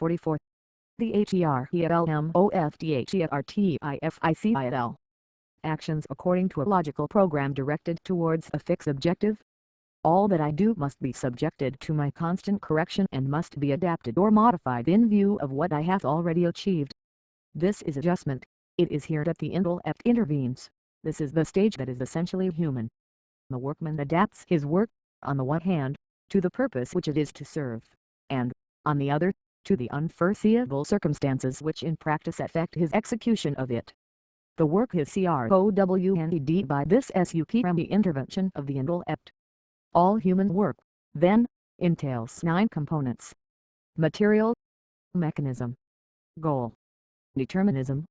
44. The HERELMOFDHERTIFICIL. Actions according to a logical program directed towards a fixed objective. All that I do must be subjected to my constant correction and must be adapted or modified in view of what I have already achieved. This is adjustment. It is here that the intellect intervenes. This is the stage that is essentially human. The workman adapts his work, on the one hand, to the purpose which it is to serve, and, on the other, to the unforeseeable circumstances which in practice affect his execution of it. The work is CROWNED by this SUPREME the intervention of the intellect. All human work, then, entails 9 components: material, mechanism, goal, determinism,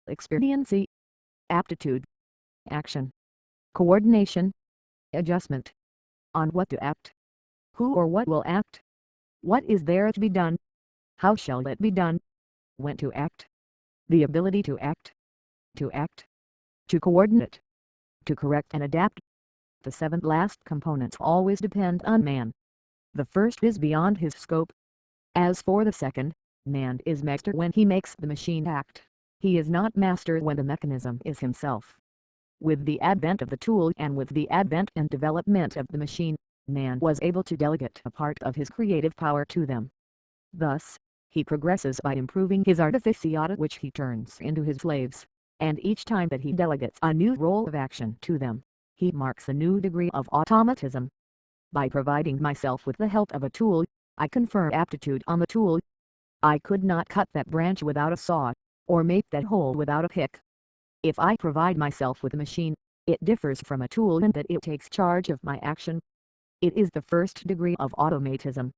expediency, aptitude, action, coordination, adjustment. On what to act. Who or what will act? What is there to be done? How shall it be done? When to act. The ability to act. To coordinate. To correct and adapt. The 7 last components always depend on man. The first is beyond his scope. As for the second, man is master when he makes the machine act. He is not master when the mechanism is himself. With the advent of the tool and with the advent and development of the machine, man was able to delegate a part of his creative power to them. Thus, he progresses by improving his artificiata which he turns into his slaves, and each time that he delegates a new role of action to them, he marks a new degree of automatism. By providing myself with the help of a tool, I confer aptitude on the tool. I could not cut that branch without a saw, or make that hole without a pick. If I provide myself with a machine, it differs from a tool in that it takes charge of my action. It is the first degree of automatism.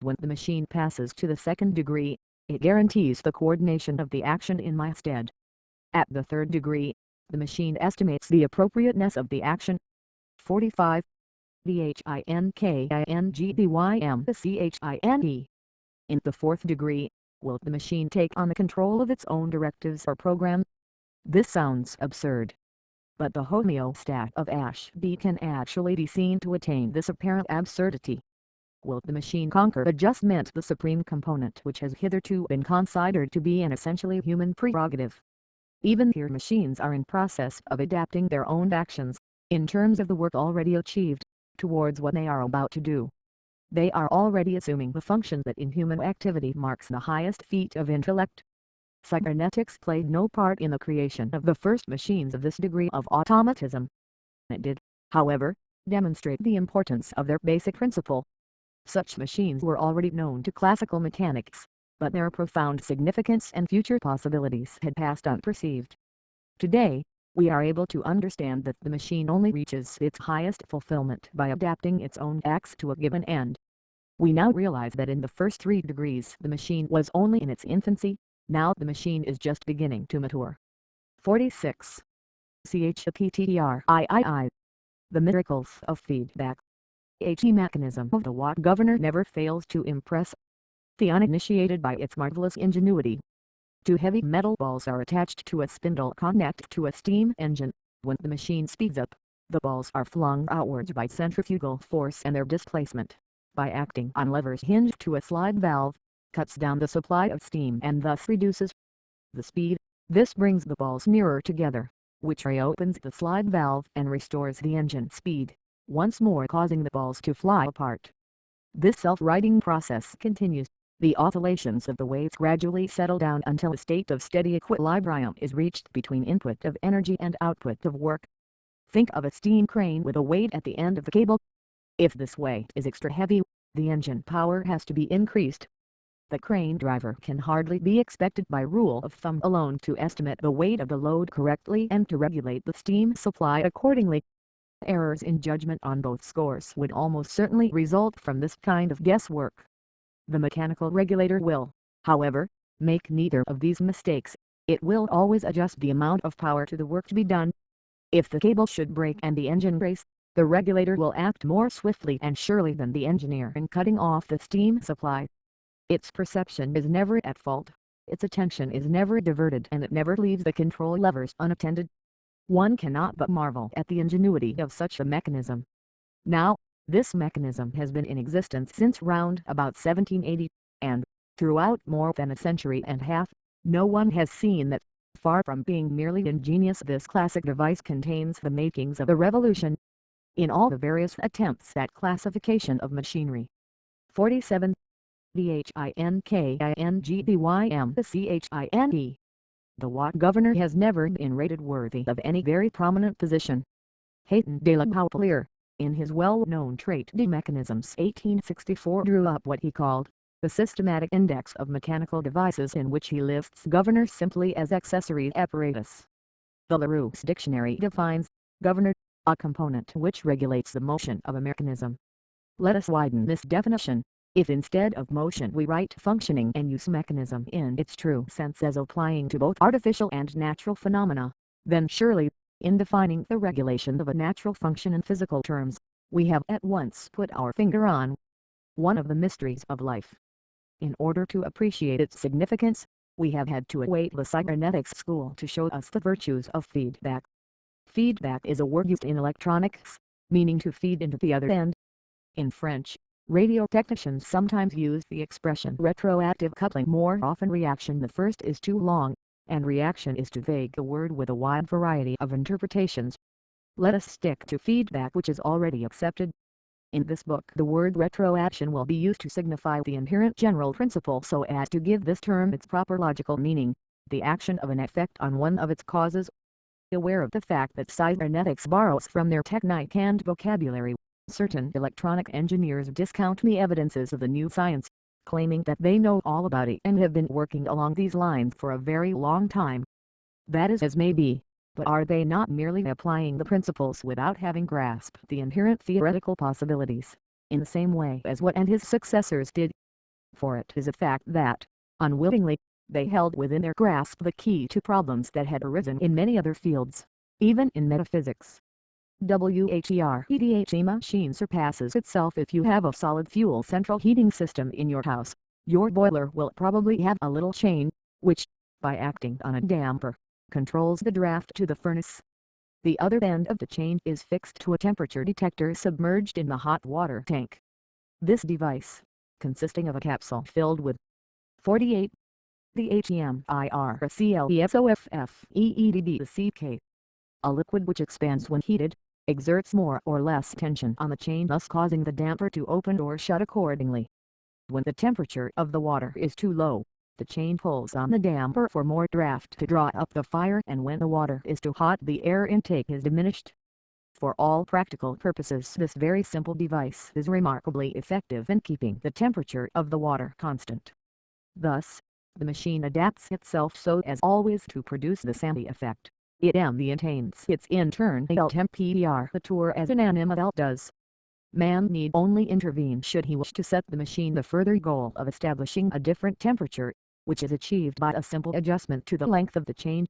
When the machine passes to the second degree, it guarantees the coordination of the action in my stead. At the third degree, the machine estimates the appropriateness of the action. 45. THINKINGDYMCHINE. In the fourth degree, will the machine take on the control of its own directives or program? This sounds absurd. But the homeostat of Ashby can actually be seen to attain this apparent absurdity. Will the machine conquer adjustment, the supreme component which has hitherto been considered to be an essentially human prerogative? Even here machines are in process of adapting their own actions, in terms of the work already achieved, towards what they are about to do. They are already assuming the function that in human activity marks the highest feat of intellect. Cybernetics played no part in the creation of the first machines of this degree of automatism. It did, however, demonstrate the importance of their basic principle. Such machines were already known to classical mechanics, but their profound significance and future possibilities had passed unperceived. Today, we are able to understand that the machine only reaches its highest fulfillment by adapting its own acts to a given end. We now realize that in the first 3 degrees the machine was only in its infancy. Now the machine is just beginning to mature. 46. CHAPTERIII. The miracles of feedback. The mechanism of the Watt governor never fails to impress the uninitiated by its marvelous ingenuity. 2 heavy metal balls are attached to a spindle connected to a steam engine. When the machine speeds up, the balls are flung outwards by centrifugal force, and their displacement, by acting on levers hinged to a slide valve, cuts down the supply of steam and thus reduces the speed. This brings the balls nearer together, which reopens the slide valve and restores the engine speed, once more causing the balls to fly apart. This self-righting process continues. The oscillations of the waves gradually settle down until a state of steady equilibrium is reached between input of energy and output of work. Think of a steam crane with a weight at the end of the cable. If this weight is extra heavy, the engine power has to be increased. The crane driver can hardly be expected by rule of thumb alone to estimate the weight of the load correctly and to regulate the steam supply accordingly. Errors in judgment on both scores would almost certainly result from this kind of guesswork. The mechanical regulator will, however, make neither of these mistakes. It will always adjust the amount of power to the work to be done. If the cable should break and the engine race, the regulator will act more swiftly and surely than the engineer in cutting off the steam supply. Its perception is never at fault, its attention is never diverted, and it never leaves the control levers unattended. One cannot but marvel at the ingenuity of such a mechanism. Now, this mechanism has been in existence since round about 1780, and, Throughout more than a century and a half, no one has seen that, far from being merely ingenious, this classic device contains the makings of a revolution in all the various attempts at classification of machinery. 47. THINKINGDYM The Watt Governor has never been rated worthy of any very prominent position. Hayton de la Houppelier, in his well-known Trait de Mécanismes 1864, drew up what he called the systematic index of mechanical devices, in which he lists governors simply as accessory apparatus. The Larousse Dictionary defines governor a component which regulates the motion of a mechanism. Let us widen this definition. If instead of motion we write functioning and use mechanism in its true sense as applying to both artificial and natural phenomena, then surely, in defining the regulation of a natural function in physical terms, we have at once put our finger on one of the mysteries of life. In order to appreciate its significance, we have had to await the cybernetics school to show us the virtues of feedback. Feedback is a word used in electronics, meaning to feed into the other end. In French, radio technicians sometimes use the expression retroactive coupling. More often reaction the first is too long, and reaction is too vague a word with a wide variety of interpretations. Let us stick to feedback, which is already accepted. In this book the word retroaction will be used to signify the inherent general principle so as to give this term its proper logical meaning, the action of an effect on one of its causes. Aware of the fact that cybernetics borrows from their technique and vocabulary, certain electronic engineers discount the evidences of the new science, claiming that they know all about it and have been working along these lines for a very long time. That is as may be, but are they not merely applying the principles without having grasped the inherent theoretical possibilities, in the same way as Watt and his successors did? For it is a fact that, unwittingly, they held within their grasp the key to problems that had arisen in many other fields, even in metaphysics. WHEREDHE machine surpasses itself. If you have a solid fuel central heating system in your house, your boiler will probably have a little chain, which, by acting on a damper, controls the draft to the furnace. The other end of the chain is fixed to a temperature detector submerged in the hot water tank. This device, consisting of a capsule filled with 48 THEMIRACLESOFFEEDDCK, a liquid which expands when heated, exerts more or less tension on the chain, thus causing the damper to open or shut accordingly. When the temperature of the water is too low, the chain pulls on the damper for more draft to draw up the fire, and when the water is too hot the air intake is diminished. For all practical purposes this very simple device is remarkably effective in keeping the temperature of the water constant. Thus, the machine adapts itself so as always to produce the same effect. It maintains its internal temperature as an animal does. Man need only intervene should he wish to set the machine the further goal of establishing a different temperature, which is achieved by a simple adjustment to the length of the chain.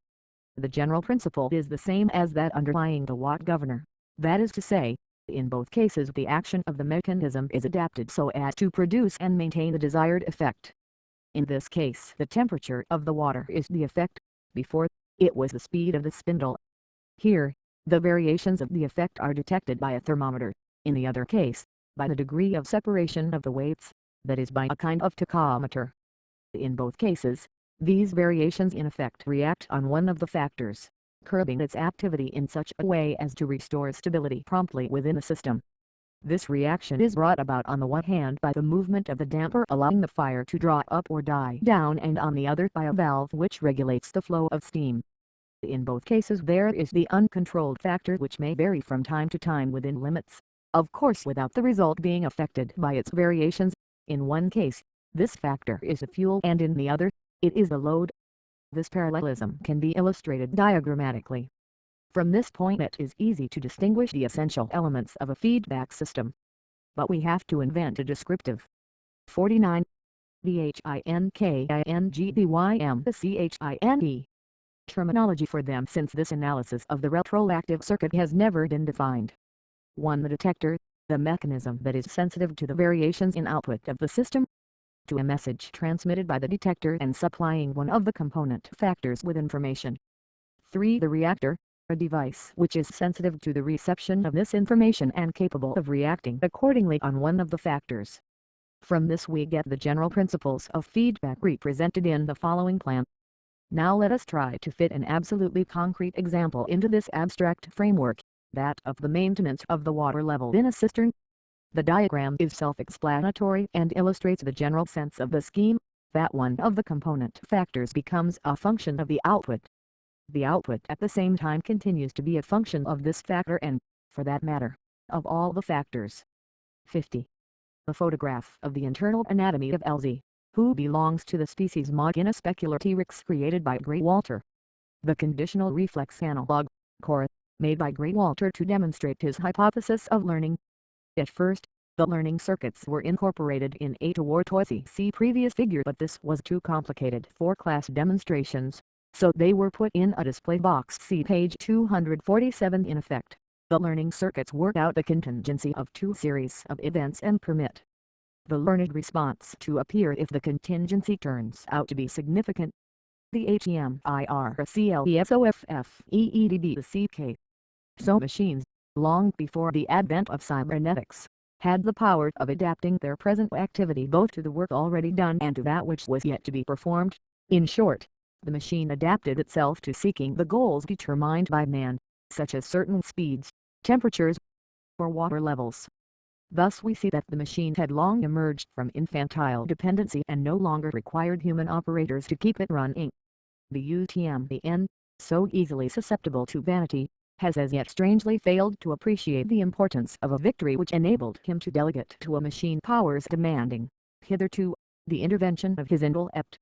The general principle is the same as that underlying the Watt governor, that is to say, in both cases the action of the mechanism is adapted so as to produce and maintain the desired effect. In this case the temperature of the water is the effect, before, it was the speed of the spindle. Here, the variations of the effect are detected by a thermometer, in the other case, by the degree of separation of the weights, that is by a kind of tachometer. In both cases, these variations in effect react on one of the factors, curbing its activity in such a way as to restore stability promptly within the system. This reaction is brought about on the one hand by the movement of the damper allowing the fire to draw up or die down, and on the other by a valve which regulates the flow of steam. In both cases there is the uncontrolled factor which may vary from time to time within limits, of course without the result being affected by its variations. In one case, this factor is the fuel, and in the other, it is the load. This parallelism can be illustrated diagrammatically. From this point it is easy to distinguish the essential elements of a feedback system. But we have to invent a descriptive. 49. THINKINGDYMCHINE terminology for them, since this analysis of the retroactive circuit has never been defined. 1. The detector, the mechanism that is sensitive to the variations in output of the system. 2. A message transmitted by the detector and supplying one of the component factors with information. 3. The reactor, a device which is sensitive to the reception of this information and capable of reacting accordingly on one of the factors. From this we get the general principles of feedback represented in the following plan. Now let us try to fit an absolutely concrete example into this abstract framework, that of the maintenance of the water level in a cistern. The diagram is self-explanatory and illustrates the general sense of the scheme, that one of the component factors becomes a function of the output. The output at the same time continues to be a function of this factor and, for that matter, of all the factors. 50. A photograph of the internal anatomy of LZ, who belongs to the species Magina speculartrix created by Grey-Walter. The conditional reflex analog, CORA, made by Grey-Walter to demonstrate his hypothesis of learning. At first, the learning circuits were incorporated in a Tortoise see previous figure, but this was too complicated for class demonstrations, so they were put in a display box, see page 247. In effect, the learning circuits work out the contingency of two series of events and permit the learned response to appear if the contingency turns out to be significant. The HEMIRCLESOFFEEDBCK. So machines, long before the advent of cybernetics, had the power of adapting their present activity both to the work already done and to that which was yet to be performed. In short, the machine adapted itself to seeking the goals determined by man, such as certain speeds, temperatures, or water levels. Thus we see that the machine had long emerged from infantile dependency and no longer required human operators to keep it running. The UTMAN, so easily susceptible to vanity, has as yet strangely failed to appreciate the importance of a victory which enabled him to delegate to a machine powers demanding, hitherto, the intervention of his intellect.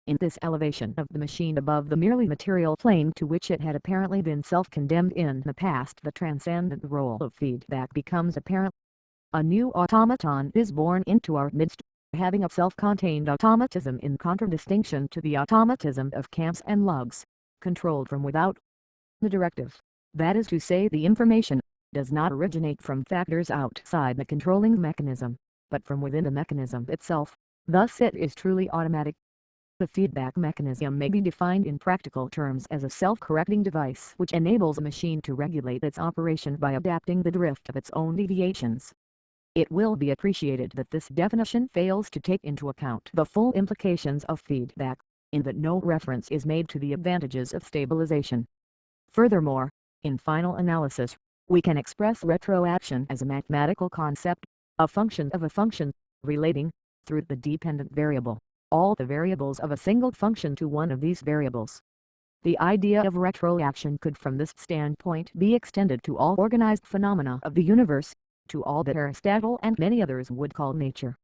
In this elevation of the machine above the merely material plane to which it had apparently been self-condemned in the past, the transcendent role of feedback becomes apparent. A new automaton is born into our midst, having a self-contained automatism in contradistinction to the automatism of camps and lugs, controlled from without. The directive, that is to say the information, does not originate from factors outside the controlling mechanism, but from within the mechanism itself. Thus it is truly automatic. The feedback mechanism may be defined in practical terms as a self-correcting device which enables a machine to regulate its operation by adapting the drift of its own deviations. It will be appreciated that this definition fails to take into account the full implications of feedback, in that no reference is made to the advantages of stabilization. Furthermore, in final analysis, we can express retroaction as a mathematical concept, a function of a function, relating, through the dependent variable, all the variables of a single function to one of these variables. The idea of retroaction could from this standpoint be extended to all organized phenomena of the universe, to all that Aristotle and many others would call nature.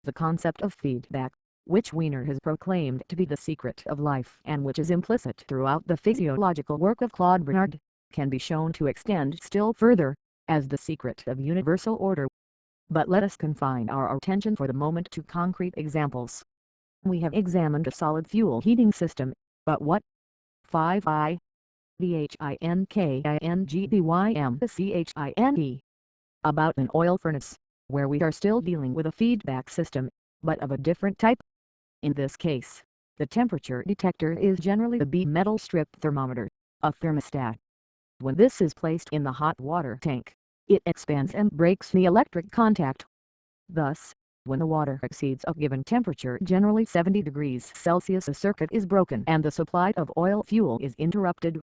The concept of feedback, which Wiener has proclaimed to be the secret of life and which is implicit throughout the physiological work of Claude Bernard, can be shown to extend still further, as the secret of universal order. But let us confine our attention for the moment to concrete examples. We have examined a solid fuel heating system, but what? 5i. BHINKINGDYMCHINE. About an oil furnace, where we are still dealing with a feedback system, but of a different type. In this case, the temperature detector is generally the B-metal strip thermometer, a thermostat. When this is placed in the hot water tank, it expands and breaks the electric contact. Thus, when the water exceeds a given temperature, generally 70 degrees Celsius, a circuit is broken and the supply of oil fuel is interrupted.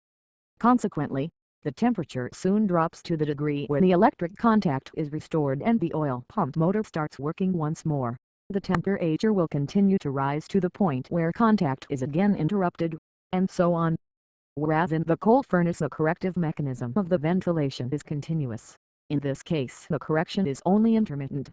Consequently, the temperature soon drops to the degree where the electric contact is restored and the oil pump motor starts working once more. The temperature will continue to rise to the point where contact is again interrupted, and so on. Whereas in the coal furnace the corrective mechanism of the ventilation is continuous. In this case the correction is only intermittent.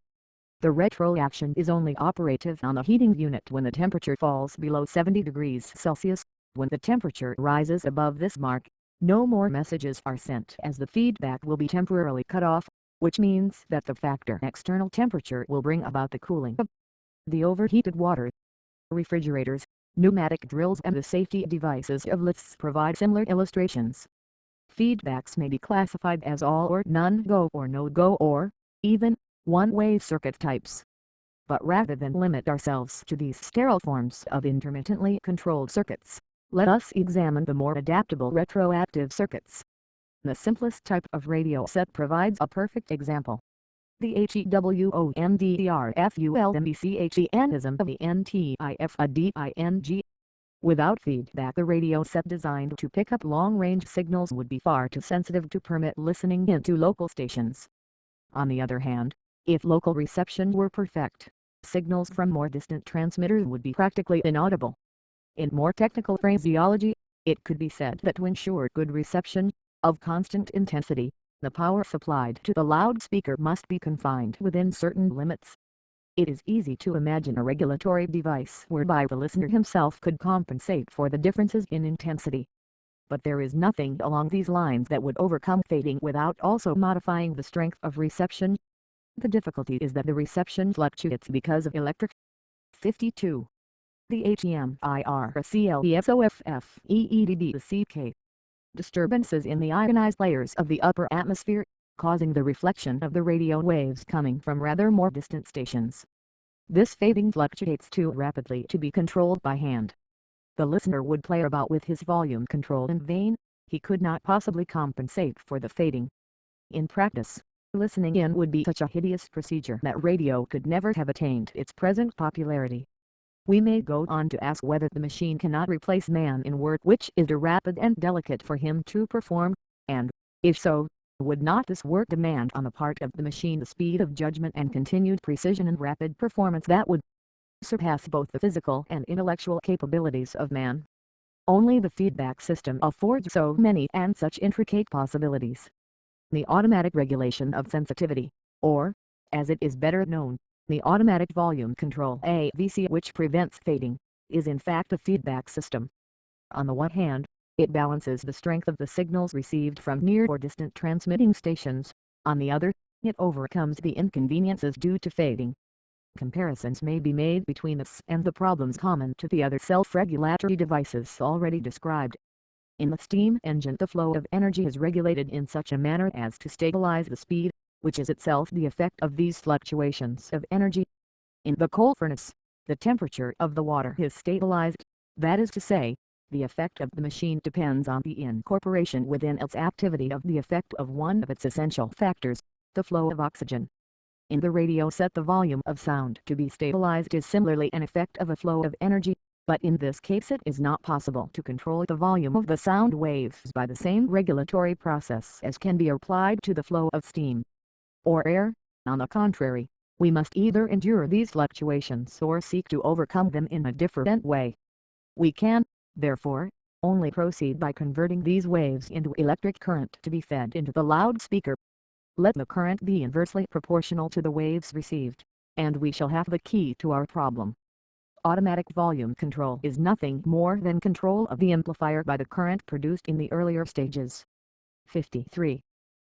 The retroaction is only operative on the heating unit when the temperature falls below 70 degrees Celsius. When the temperature rises above this mark, no more messages are sent as the feedback will be temporarily cut off, which means that the factor external temperature will bring about the cooling of the overheated water. Refrigerators, pneumatic drills and the safety devices of lifts provide similar illustrations. Feedbacks may be classified as all or none go or no go or, even, one-way circuit types. But rather than limit ourselves to these sterile forms of intermittently controlled circuits, let us examine the more adaptable retroactive circuits. The simplest type of radio set provides a perfect example. The HEWONDRFULMBCHENism of the NTIFADING. Without feedback, the radio set designed to pick up long-range signals would be far too sensitive to permit listening into local stations. On the other hand, if local reception were perfect, signals from more distant transmitters would be practically inaudible. In more technical phraseology, it could be said that to ensure good reception, of constant intensity, the power supplied to the loudspeaker must be confined within certain limits. It is easy to imagine a regulatory device whereby the listener himself could compensate for the differences in intensity. But there is nothing along these lines that would overcome fading without also modifying the strength of reception. The difficulty is that the reception fluctuates because of electric. 52. The HEMIRCLESOFFEEDBCK. Disturbances in the ionized layers of the upper atmosphere, causing the reflection of the radio waves coming from rather more distant stations. This fading fluctuates too rapidly to be controlled by hand. The listener would play about with his volume control in vain, he could not possibly compensate for the fading. In practice, listening in would be such a hideous procedure that radio could never have attained its present popularity. We may go on to ask whether the machine cannot replace man in work which is too rapid and delicate for him to perform, and, if so, would not this work demand on the part of the machine the speed of judgment and continued precision and rapid performance that would surpass both the physical and intellectual capabilities of man? Only the feedback system affords so many and such intricate possibilities. The automatic regulation of sensitivity, or, as it is better known, the automatic volume control AVC, which prevents fading, is in fact a feedback system. On the one hand, it balances the strength of the signals received from near or distant transmitting stations. On the other, it overcomes the inconveniences due to fading. Comparisons may be made between this and the problems common to the other self-regulatory devices already described. In the steam engine, the flow of energy is regulated in such a manner as to stabilize the speed, which is itself the effect of these fluctuations of energy. In the coal furnace, the temperature of the water is stabilized, that is to say, the effect of the machine depends on the incorporation within its activity of the effect of one of its essential factors, the flow of oxygen. In the radio set, the volume of sound to be stabilized is similarly an effect of a flow of energy, but in this case it is not possible to control the volume of the sound waves by the same regulatory process as can be applied to the flow of steam or air. On the contrary, we must either endure these fluctuations or seek to overcome them in a different way. We can, therefore, only proceed by converting these waves into electric current to be fed into the loudspeaker. Let the current be inversely proportional to the waves received, and we shall have the key to our problem. Automatic volume control is nothing more than control of the amplifier by the current produced in the earlier stages. 53.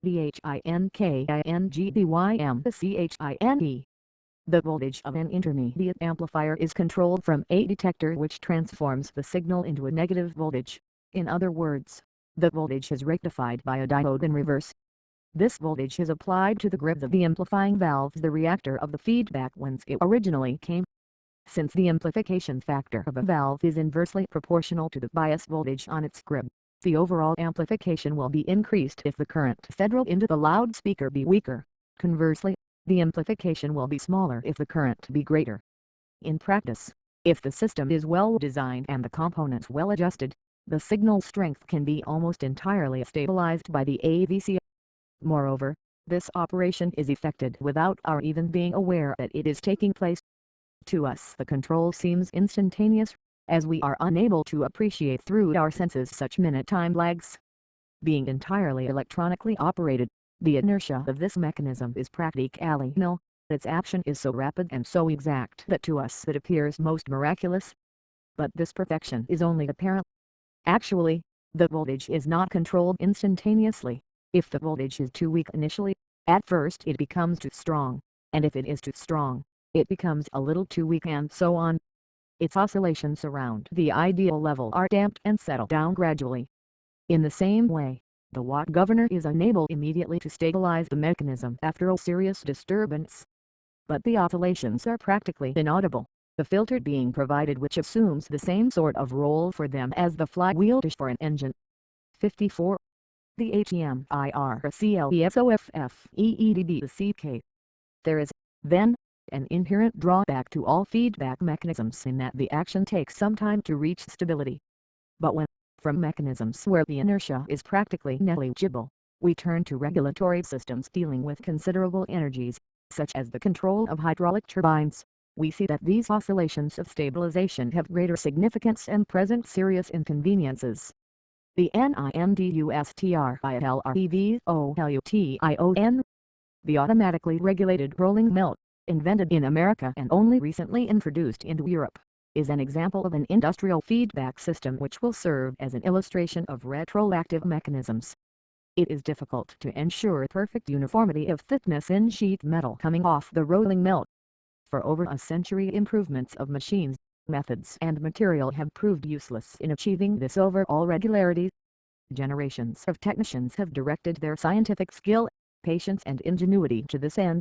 The HINKINGDYMCHINE. The voltage of an intermediate amplifier is controlled from a detector which transforms the signal into a negative voltage. In other words, the voltage is rectified by a diode in reverse. This voltage is applied to the grids of the amplifying valves, the reactor of the feedback whence it originally came. Since the amplification factor of a valve is inversely proportional to the bias voltage on its grid, the overall amplification will be increased if the current fed into the loudspeaker be weaker. Conversely, the amplification will be smaller if the current be greater. In practice, if the system is well designed and the components well adjusted, the signal strength can be almost entirely stabilized by the AVC. Moreover, this operation is effected without our even being aware that it is taking place. To us the control seems instantaneous, as we are unable to appreciate through our senses such minute time lags. Being entirely electronically operated, the inertia of this mechanism is practically nil. Its action is so rapid and so exact that to us it appears most miraculous. But this perfection is only apparent. Actually, the voltage is not controlled instantaneously. If the voltage is too weak initially, at first it becomes too strong, and if it is too strong, it becomes a little too weak, and so on. Its oscillations around the ideal level are damped and settle down gradually. In the same way, the watt governor is unable immediately to stabilize the mechanism after a serious disturbance. But the oscillations are practically inaudible, the filter being provided which assumes the same sort of role for them as the flywheel does for an engine. 54. The HEMIRCLESOFFEEDBCK. There is, then, an inherent drawback to all feedback mechanisms in that the action takes some time to reach stability. But when, from mechanisms where the inertia is practically negligible, we turn to regulatory systems dealing with considerable energies, such as the control of hydraulic turbines, we see that these oscillations of stabilization have greater significance and present serious inconveniences. The NINDUSTRILREVOLUTION, the automatically regulated rolling mill, invented in America and only recently introduced into Europe, is an example of an industrial feedback system which will serve as an illustration of retroactive mechanisms. It is difficult to ensure perfect uniformity of thickness in sheet metal coming off the rolling mill. For over a century improvements of machines, methods and material have proved useless in achieving this overall regularity. Generations of technicians have directed their scientific skill, patience and ingenuity to this end.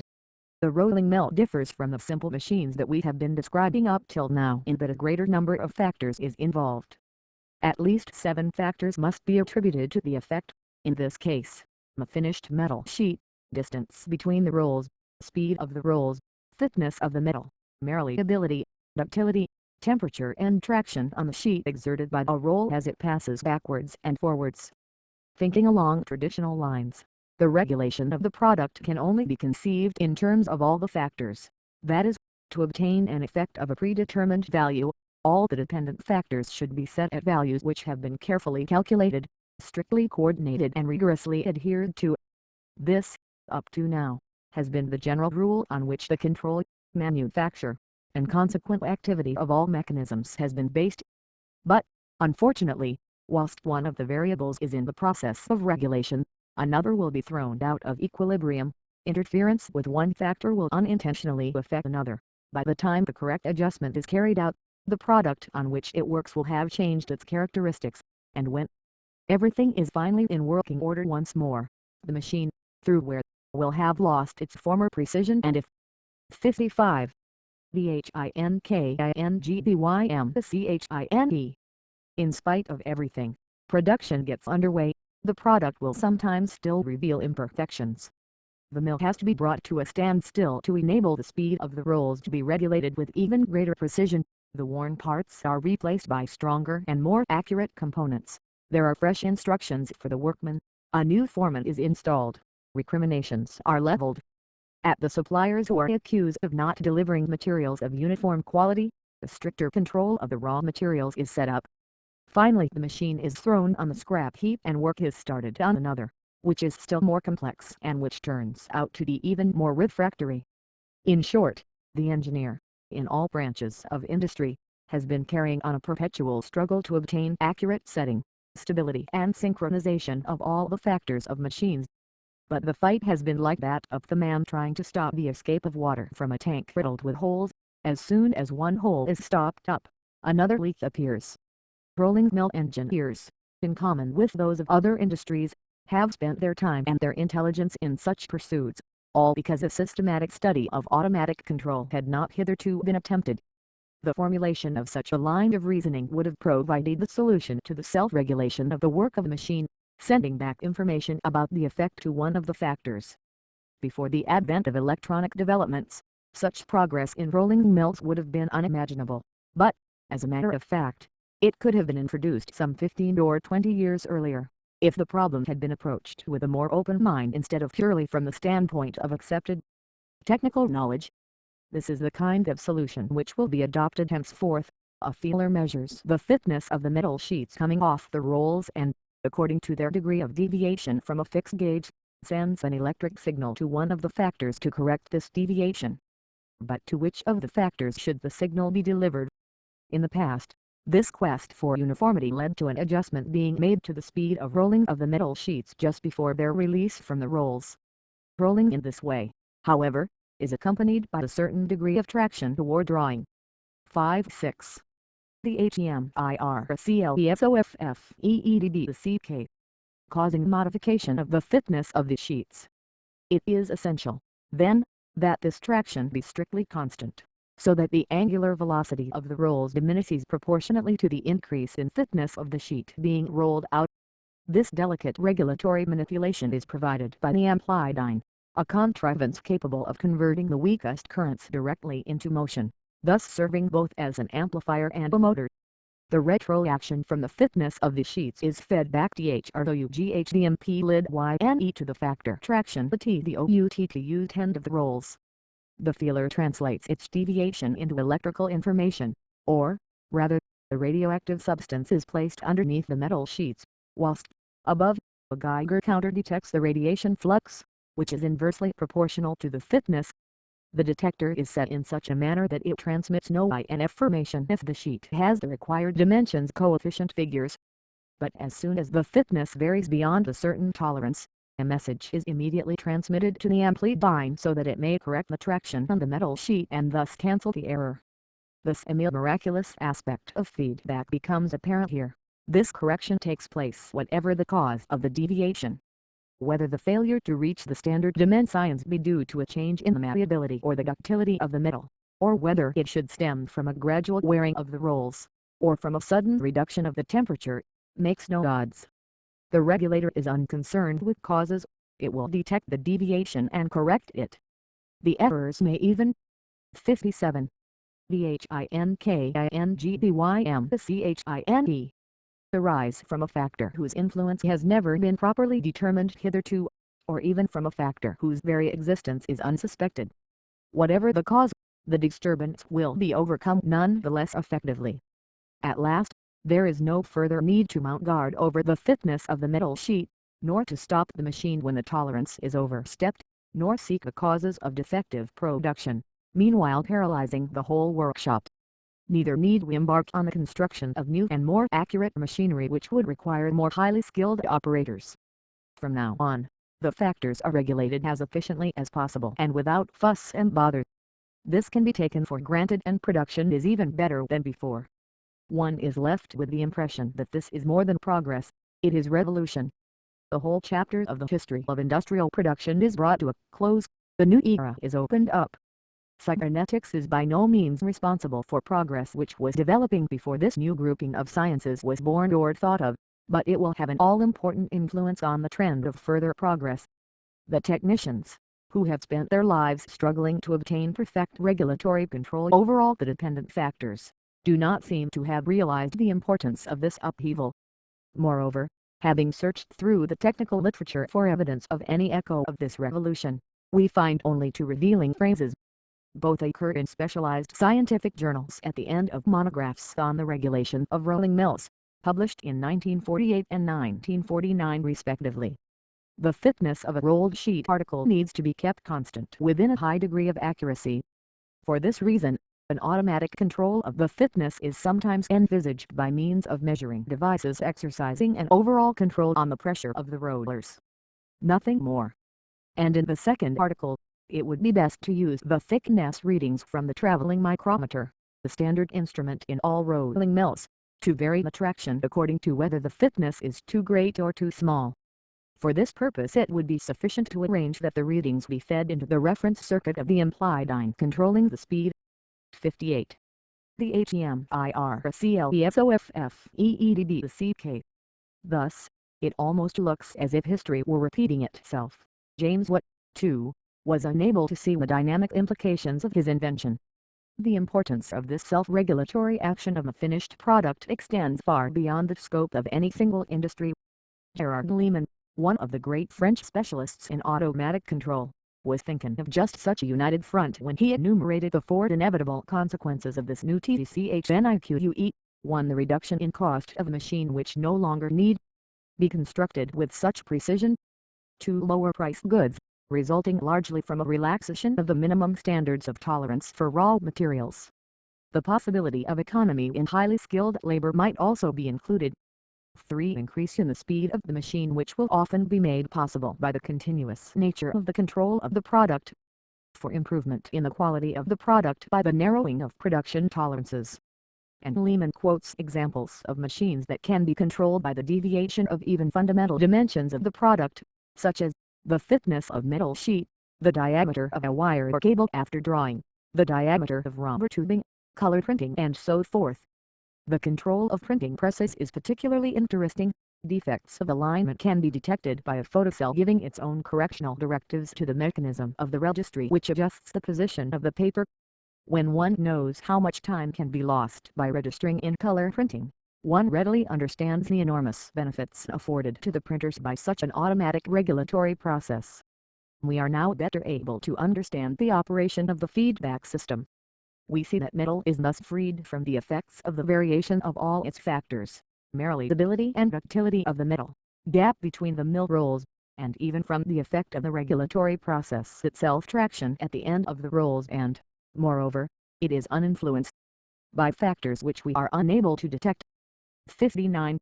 The rolling mill differs from the simple machines that we have been describing up till now in that a greater number of factors is involved. At least 7 factors must be attributed to the effect, in this case, the finished metal sheet, distance between the rolls, speed of the rolls, thickness of the metal, malleability, ductility, temperature and traction on the sheet exerted by a roll as it passes backwards and forwards. Thinking along traditional lines, the regulation of the product can only be conceived in terms of all the factors, that is, to obtain an effect of a predetermined value, all the dependent factors should be set at values which have been carefully calculated, strictly coordinated and rigorously adhered to. This, up to now, has been the general rule on which the control, manufacture, and consequent activity of all mechanisms has been based. But, unfortunately, whilst one of the variables is in the process of regulation, another will be thrown out of equilibrium. Interference with one factor will unintentionally affect another. By the time the correct adjustment is carried out, the product on which it works will have changed its characteristics, and when everything is finally in working order once more, the machine, through wear, will have lost its former precision. And if 55 THINKINGBYMCHINE, in spite of everything, production gets underway, the product will sometimes still reveal imperfections. The mill has to be brought to a standstill to enable the speed of the rolls to be regulated with even greater precision. The worn parts are replaced by stronger and more accurate components. There are fresh instructions for the workman. A new foreman is installed. Recriminations are leveled at the suppliers who are accused of not delivering materials of uniform quality. A stricter control of the raw materials is set up. Finally, the machine is thrown on the scrap heap and work is started on another, which is still more complex and which turns out to be even more refractory. In short, the engineer, in all branches of industry, has been carrying on a perpetual struggle to obtain accurate setting, stability and synchronization of all the factors of machines. But the fight has been like that of the man trying to stop the escape of water from a tank riddled with holes. As soon as one hole is stopped up, another leak appears. Rolling mill engineers, in common with those of other industries, have spent their time and their intelligence in such pursuits, all because a systematic study of automatic control had not hitherto been attempted. The formulation of such a line of reasoning would have provided the solution to the self-regulation of the work of a machine, sending back information about the effect to one of the factors. Before the advent of electronic developments, such progress in rolling mills would have been unimaginable, but, as a matter of fact, it could have been introduced some 15 or 20 years earlier, if the problem had been approached with a more open mind instead of purely from the standpoint of accepted technical knowledge. This is the kind of solution which will be adopted henceforth. A feeler measures the thickness of the metal sheets coming off the rolls and, according to their degree of deviation from a fixed gauge, sends an electric signal to one of the factors to correct this deviation. But to which of the factors should the signal be delivered? In the past, this quest for uniformity led to an adjustment being made to the speed of rolling of the metal sheets just before their release from the rolls. Rolling in this way, however, is accompanied by a certain degree of traction toward drawing. 5-6. The HEMIRCLESOFFEEDBCK, causing modification of the thickness of the sheets. It is essential, then, that this traction be strictly constant, so that the angular velocity of the rolls diminishes proportionately to the increase in thickness of the sheet being rolled out. This delicate regulatory manipulation is provided by the Amplidine, a contrivance capable of converting the weakest currents directly into motion, thus serving both as an amplifier and a motor. The retroaction from the thickness of the sheets is fed back THROUGH the MP lid YNE to the factor traction the T the OUTTU end of the rolls. The feeler translates its deviation into electrical information, or, rather, the radioactive substance is placed underneath the metal sheets, whilst, above, a Geiger counter detects the radiation flux, which is inversely proportional to the thickness. The detector is set in such a manner that it transmits no INF information if the sheet has the required dimensions coefficient figures. But as soon as the thickness varies beyond a certain tolerance, a message is immediately transmitted to the amplidyne so that it may correct the traction on the metal sheet and thus cancel the error. The semi-miraculous aspect of feedback becomes apparent here. This correction takes place whatever the cause of the deviation. Whether the failure to reach the standard dimensions be due to a change in the malleability or the ductility of the metal, or whether it should stem from a gradual wearing of the rolls, or from a sudden reduction of the temperature, makes no odds. The regulator is unconcerned with causes, it will detect the deviation and correct it. The errors may even 57. DHINKINGBYMCHINE arise from a factor whose influence has never been properly determined hitherto, or even from a factor whose very existence is unsuspected. Whatever the cause, the disturbance will be overcome none the less effectively. At last, there is no further need to mount guard over the thickness of the metal sheet, nor to stop the machine when the tolerance is overstepped, nor seek the causes of defective production, meanwhile paralyzing the whole workshop. Neither need we embark on the construction of new and more accurate machinery which would require more highly skilled operators. From now on, the factors are regulated as efficiently as possible and without fuss and bother. This can be taken for granted and production is even better than before. One is left with the impression that this is more than progress, it is revolution. The whole chapter of the history of industrial production is brought to a close, the new era is opened up. Cybernetics is by no means responsible for progress which was developing before this new grouping of sciences was born or thought of, but it will have an all-important influence on the trend of further progress. The technicians, who have spent their lives struggling to obtain perfect regulatory control over all the dependent factors, do not seem to have realized the importance of this upheaval. Moreover, having searched through the technical literature for evidence of any echo of this revolution, we find only two revealing phrases. Both occur in specialized scientific journals at the end of monographs on the regulation of rolling mills, published in 1948 and 1949 respectively. The thickness of a rolled sheet article needs to be kept constant within a high degree of accuracy. For this reason, an automatic control of the thickness is sometimes envisaged by means of measuring devices exercising an overall control on the pressure of the rollers. Nothing more. And in the second article, it would be best to use the thickness readings from the traveling micrometer, the standard instrument in all rolling mills, to vary the traction according to whether the thickness is too great or too small. For this purpose it would be sufficient to arrange that the readings be fed into the reference circuit of the amplidyne controlling the speed. 58. The HEMIRCLESOFFEEDBCK. Thus, it almost looks as if history were repeating itself. James Watt, too, was unable to see the dynamic implications of his invention. The importance of this self-regulatory action of a finished product extends far beyond the scope of any single industry. Gerard Lehmann, one of the great French specialists in automatic control, was thinking of just such a united front when he enumerated the four inevitable consequences of this new TCHNIQUE. 1. The reduction in cost of a machine which no longer need be constructed with such precision. 2. Lower price goods, resulting largely from a relaxation of the minimum standards of tolerance for raw materials. The possibility of economy in highly skilled labor might also be included. 3. Increase in the speed of the machine which will often be made possible by the continuous nature of the control of the product. 4. Improvement in the quality of the product by the narrowing of production tolerances. And Lehmann quotes examples of machines that can be controlled by the deviation of even fundamental dimensions of the product, such as the thickness of metal sheet, the diameter of a wire or cable after drawing, the diameter of rubber tubing, color printing and so forth. The control of printing presses is particularly interesting. Defects of alignment can be detected by a photocell giving its own correctional directives to the mechanism of the registry which adjusts the position of the paper. When one knows how much time can be lost by registering in color printing, one readily understands the enormous benefits afforded to the printers by such an automatic regulatory process. We are now better able to understand the operation of the feedback system. We see that metal is thus freed from the effects of the variation of all its factors, merely stability and ductility of the metal, gap between the mill rolls, and even from the effect of the regulatory process itself, traction at the end of the rolls, and, moreover, it is uninfluenced by factors which we are unable to detect. 59.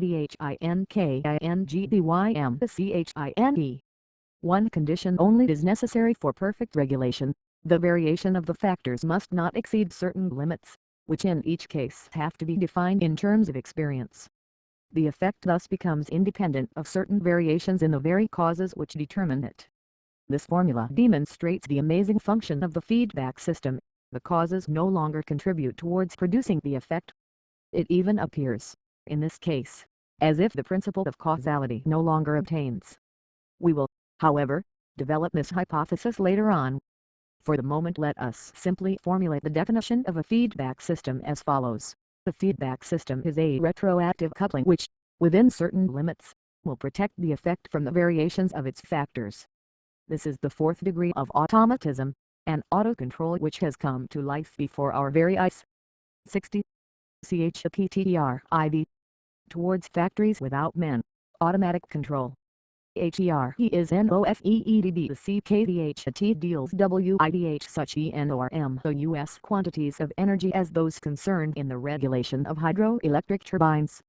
THINKINGDYM. One condition only is necessary for perfect regulation: the variation of the factors must not exceed certain limits, which in each case have to be defined in terms of experience. The effect thus becomes independent of certain variations in the very causes which determine it. This formula demonstrates the amazing function of the feedback system. The causes no longer contribute towards producing the effect. It even appears, in this case, as if the principle of causality no longer obtains. We will, however, develop this hypothesis later on. For the moment let us simply formulate the definition of a feedback system as follows. The feedback system is a retroactive coupling which, within certain limits, will protect the effect from the variations of its factors. This is the fourth degree of automatism, an autocontrol which has come to life before our very eyes. 60. CHAPTERIV. Towards factories without men. Automatic control. HERE is NOFEEDB. The CKDHT deals WIDH such ENORM the US quantities of energy as those concerned in the regulation of hydroelectric turbines.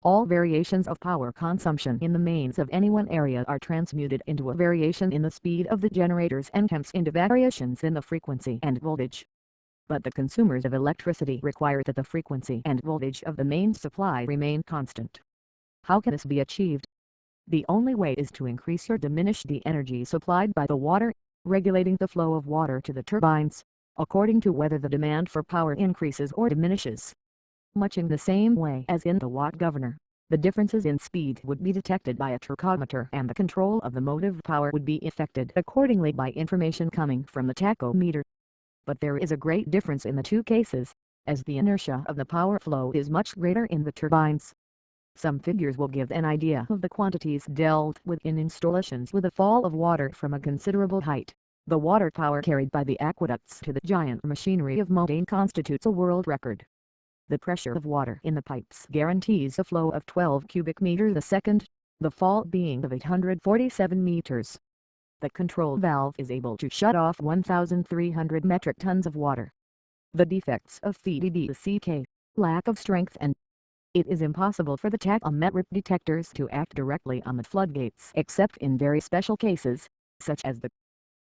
All variations of power consumption in the mains of any one area are transmuted into a variation in the speed of the generators and hence into variations in the frequency and voltage. But the consumers of electricity require that the frequency and voltage of the main supply remain constant. How can this be achieved? The only way is to increase or diminish the energy supplied by the water, regulating the flow of water to the turbines, according to whether the demand for power increases or diminishes. Much in the same way as in the Watt governor, the differences in speed would be detected by a tachometer and the control of the motive power would be effected accordingly by information coming from the tachometer. But there is a great difference in the two cases, as the inertia of the power flow is much greater in the turbines. Some figures will give an idea of the quantities dealt with in installations with a fall of water from a considerable height. The water power carried by the aqueducts to the giant machinery of Modane constitutes a world record. The pressure of water in the pipes guarantees a flow of 12 cubic meters a second, the fall being of 847 meters. The control valve is able to shut off 1,300 metric tons of water. The defects of FEDD-CK, lack of strength, and it is impossible for the tachometric detectors to act directly on the floodgates except in very special cases, such as the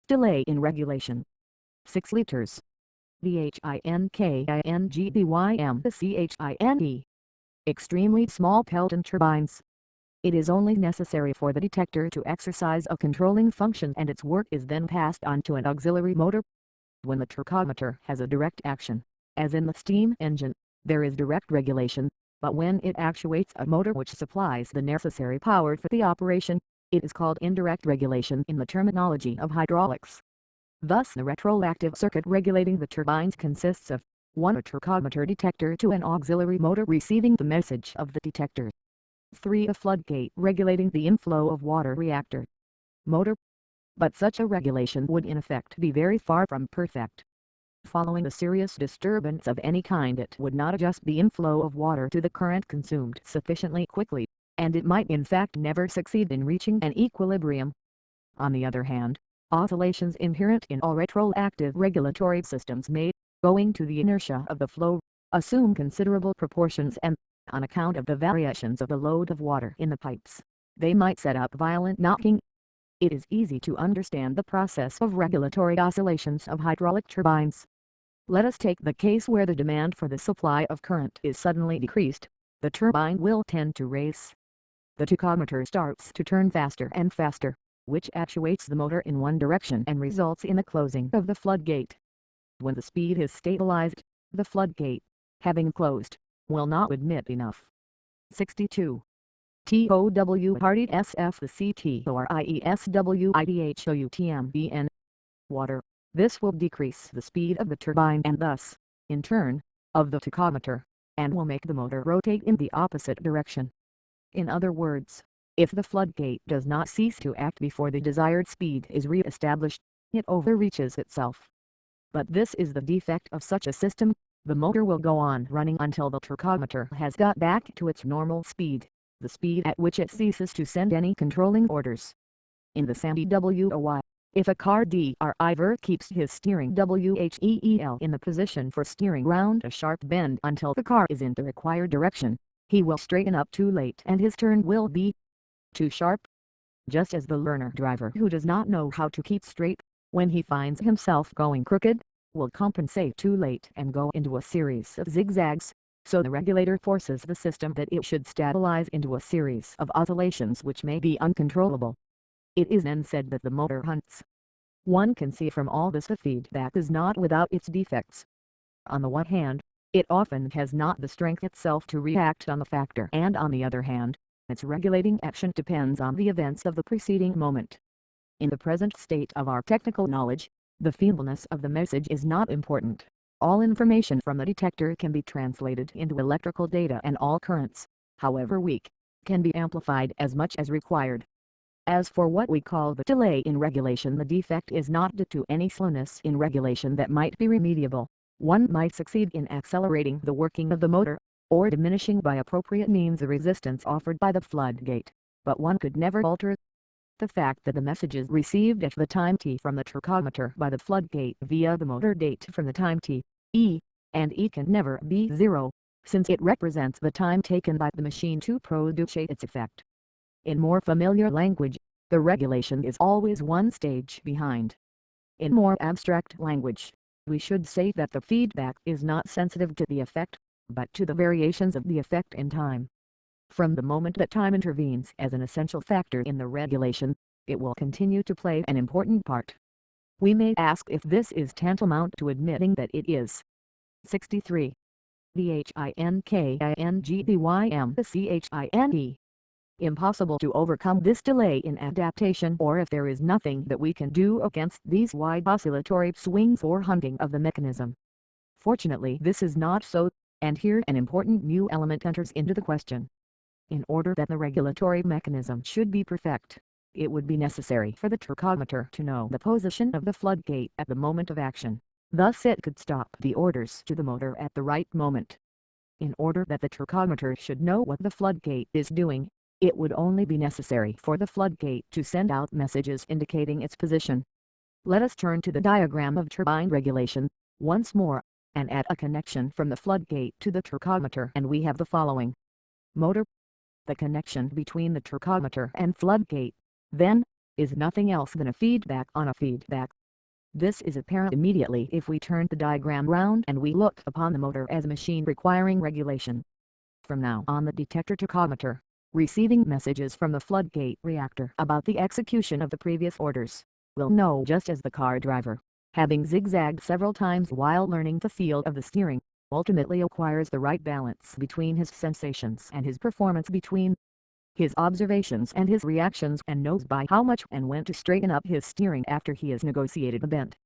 delay in regulation. 6 liters. THINKINGDYM. Extremely small Pelton turbines. It is only necessary for the detector to exercise a controlling function and its work is then passed on to an auxiliary motor. When the tachometer has a direct action, as in the steam engine, there is direct regulation, but when it actuates a motor which supplies the necessary power for the operation, it is called indirect regulation in the terminology of hydraulics. Thus the retroactive circuit regulating the turbines consists of 1. A tachometer detector to an auxiliary motor receiving the message of the detector. 3. A floodgate regulating the inflow of water reactor motor. But such a regulation would in effect be very far from perfect. Following a serious disturbance of any kind it would not adjust the inflow of water to the current consumed sufficiently quickly, and it might in fact never succeed in reaching an equilibrium. On the other hand, oscillations inherent in all retroactive regulatory systems may, owing to the inertia of the flow, assume considerable proportions and, on account of the variations of the load of water in the pipes, they might set up violent knocking. It is easy to understand the process of regulatory oscillations of hydraulic turbines. Let us take the case where the demand for the supply of current is suddenly decreased. The turbine will tend to race. The tachometer starts to turn faster and faster, which actuates the motor in one direction and results in the closing of the floodgate. When the speed is stabilized, the floodgate, having closed, will not admit enough. 62. TOW Hardy SF the CTORIESWIDHOUTMBN water. This will decrease the speed of the turbine and thus, in turn, of the tachometer, and will make the motor rotate in the opposite direction. In other words, if the floodgate does not cease to act before the desired speed is re-established, it overreaches itself. But this is the defect of such a system: the motor will go on running until the tachometer has got back to its normal speed, the speed at which it ceases to send any controlling orders. In the SAM DWOY, if a car driver keeps his steering wheel in the position for steering round a sharp bend until the car is in the required direction, he will straighten up too late and his turn will be too sharp. Just as the learner driver who does not know how to keep straight, when he finds himself going crooked, will compensate too late and go into a series of zigzags, so the regulator forces the system that it should stabilize into a series of oscillations which may be uncontrollable. It is then said that the motor hunts. One can see from all this the feedback is not without its defects. On the one hand, it often has not the strength itself to react on the factor, and on the other hand, its regulating action depends on the events of the preceding moment. In the present state of our technical knowledge, the feebleness of the message is not important. All information from the detector can be translated into electrical data, and all currents, however weak, can be amplified as much as required. As for what we call the delay in regulation, the defect is not due to any slowness in regulation that might be remediable. One might succeed in accelerating the working of the motor, or diminishing by appropriate means the resistance offered by the floodgate, but one could never alter the fact that the messages received at the time t from the tachometer by the floodgate via the motor date from the time t, e, and e can never be zero, since it represents the time taken by the machine to produce its effect. In more familiar language, the regulation is always one stage behind. In more abstract language, we should say that the feedback is not sensitive to the effect, but to the variations of the effect in time. From the moment that time intervenes as an essential factor in the regulation, it will continue to play an important part. We may ask if this is tantamount to admitting that it is. 63. THINKINGBYM impossible to overcome this delay in adaptation, or if there is nothing that we can do against these wide oscillatory swings or hunting of the mechanism. Fortunately, this is not so, and here an important new element enters into the question. In order that the regulatory mechanism should be perfect, it would be necessary for the tachometer to know the position of the floodgate at the moment of action. Thus it could stop the orders to the motor at the right moment. In order that the tachometer should know what the floodgate is doing, it would only be necessary for the floodgate to send out messages indicating its position. Let us turn to the diagram of turbine regulation once more, and add a connection from the floodgate to the tachometer, and we have the following. Motor. The connection between the tachometer and floodgate, then, is nothing else than a feedback on a feedback. This is apparent immediately if we turn the diagram round and we look upon the motor as a machine requiring regulation. From now on, the detector tachometer, receiving messages from the floodgate reactor about the execution of the previous orders, will know just as the car driver, having zigzagged several times while learning the feel of the steering, ultimately acquires the right balance between his sensations and his performance, between his observations and his reactions, and knows by how much and when to straighten up his steering after he has negotiated a bend.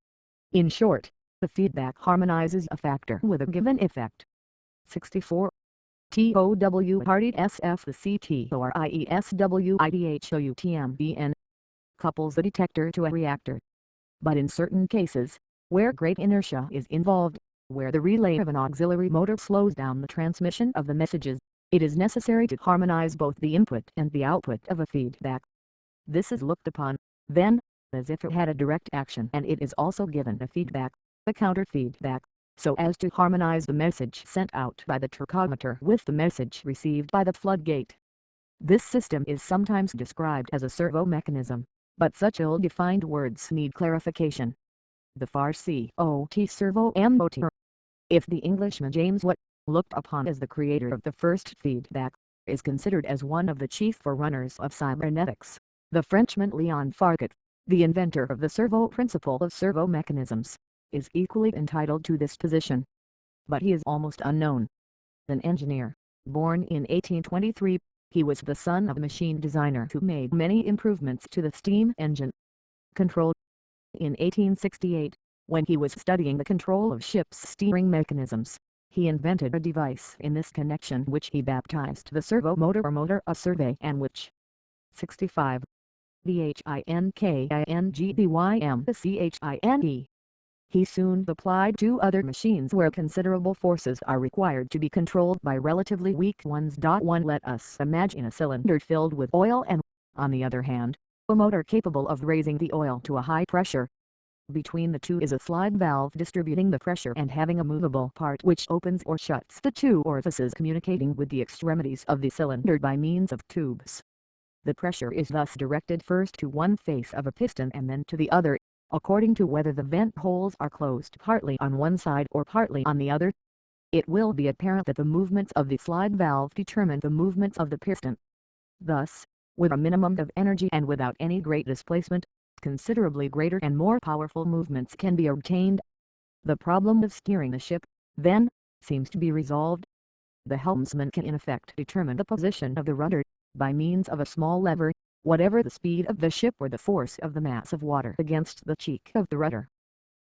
In short, the feedback harmonizes a factor with a given effect. 64. TOW Hardy SF the CTORIESWIDHOUTMBN couples the detector to a reactor. But in certain cases, where great inertia is involved, where the relay of an auxiliary motor slows down the transmission of the messages, it is necessary to harmonize both the input and the output of a feedback. This is looked upon, then, as if it had a direct action, and it is also given a feedback, a counter feedback, so as to harmonize the message sent out by the tachometer with the message received by the floodgate. This system is sometimes described as a servo mechanism, but such ill-defined words need clarification. The Farsi OT servo motor. If the Englishman James Watt, looked upon as the creator of the first feedback, is considered as one of the chief forerunners of cybernetics, the Frenchman Leon Farquet, the inventor of the servo principle of servo mechanisms, is equally entitled to this position. But he is almost unknown. An engineer, born in 1823, He was the son of a machine designer who made many improvements to the steam engine control. In 1868, when he was studying the control of ships' steering mechanisms, he invented a device in this connection which he baptized the servo motor or motor a survey, and which 65 Thinkingdym. He soon applied to other machines where considerable forces are required to be controlled by relatively weak ones. 1. Let us imagine a cylinder filled with oil and, on the other hand, a motor capable of raising the oil to a high pressure. Between the two is a slide valve distributing the pressure and having a movable part which opens or shuts the two orifices communicating with the extremities of the cylinder by means of tubes. The pressure is thus directed first to one face of a piston and then to the other, according to whether the vent holes are closed partly on one side or partly on the other. It will be apparent that the movements of the slide valve determine the movements of the piston. Thus, with a minimum of energy and without any great displacement, considerably greater and more powerful movements can be obtained. The problem of steering the ship, then, seems to be resolved. The helmsman can in effect determine the position of the rudder, by means of a small lever, whatever the speed of the ship or the force of the mass of water against the cheek of the rudder.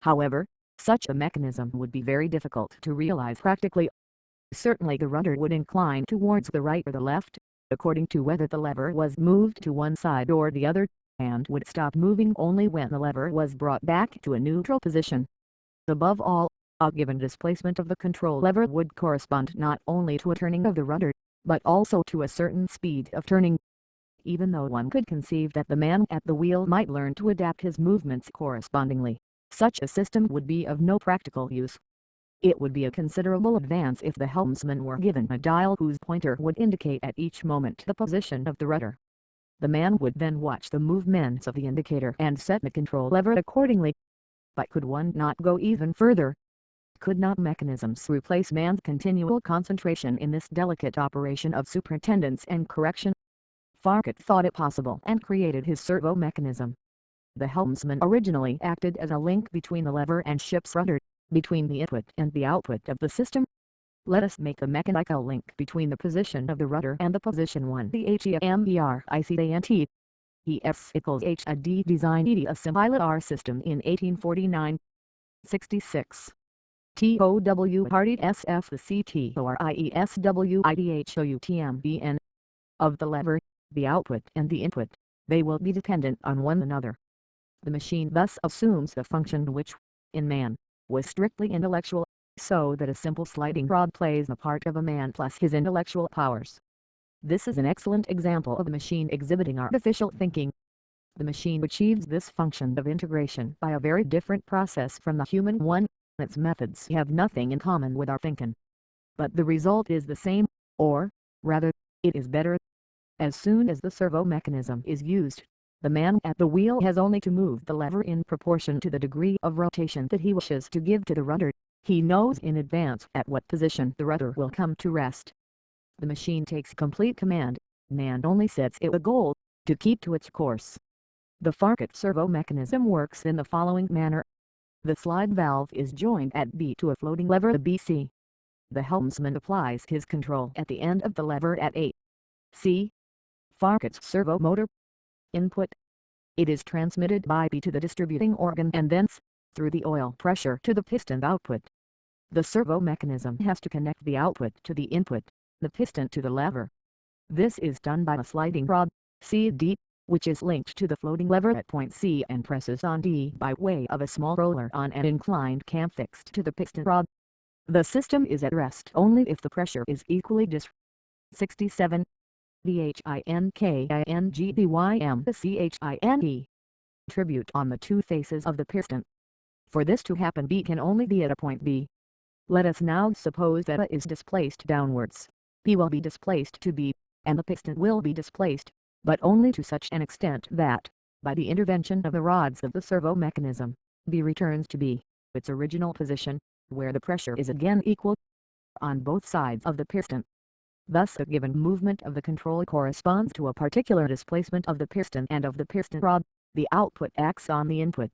However, such a mechanism would be very difficult to realize practically. Certainly the rudder would incline towards the right or the left, according to whether the lever was moved to one side or the other, and would stop moving only when the lever was brought back to a neutral position. Above all, a given displacement of the control lever would correspond not only to a turning of the rudder, but also to a certain speed of turning. Even though one could conceive that the man at the wheel might learn to adapt his movements correspondingly, such a system would be of no practical use. It would be a considerable advance if the helmsman were given a dial whose pointer would indicate at each moment the position of the rudder. The man would then watch the movements of the indicator and set the control lever accordingly. But could one not go even further? Could not mechanisms replace man's continual concentration in this delicate operation of superintendence and correction? Farragut thought it possible and created his servo mechanism. The helmsman originally acted as a link between the lever and ship's rudder, between the input and the output of the system. Let us make a mechanical link between the position of the rudder and the position 1. The HEMERICANT EF=HAD designed a Simpilot R system in 1849. 66. TOW Hardy SF the CTORIESWIDHOUTMBN. Of the lever, the output and the input, they will be dependent on one another. The machine thus assumes the function which, in man, was strictly intellectual, so that a simple sliding rod plays the part of a man plus his intellectual powers. This is an excellent example of a machine exhibiting artificial thinking. The machine achieves this function of integration by a very different process from the human one. Its methods have nothing in common with our thinking. But the result is the same, or, rather, it is better. As soon as the servo mechanism is used, the man at the wheel has only to move the lever in proportion to the degree of rotation that he wishes to give to the rudder. He knows in advance at what position the rudder will come to rest. The machine takes complete command, and only sets it a goal, to keep to its course. The Farragut servo mechanism works in the following manner. The slide valve is joined at B to a floating lever BC. The helmsman applies his control at the end of the lever at A. C. Farragut's servo motor. Input. It is transmitted by B to the distributing organ and thence, through the oil pressure to the piston output. The servo mechanism has to connect the output to the input, the piston to the lever. This is done by a sliding rod, CD, which is linked to the floating lever at point C and presses on D by way of a small roller on an inclined cam fixed to the piston rod. The system is at rest only if the pressure is equally 67. THINKINGDYM Tribute on the two faces of the piston. For this to happen, B can only be at a point B. Let us now suppose that A is displaced downwards. P will be displaced to B, and the piston will be displaced, but only to such an extent that, by the intervention of the rods of the servo mechanism, B returns to B, its original position, where the pressure is again equal on both sides of the piston. Thus a given movement of the control corresponds to a particular displacement of the piston and of the piston rod. The output acts on the input.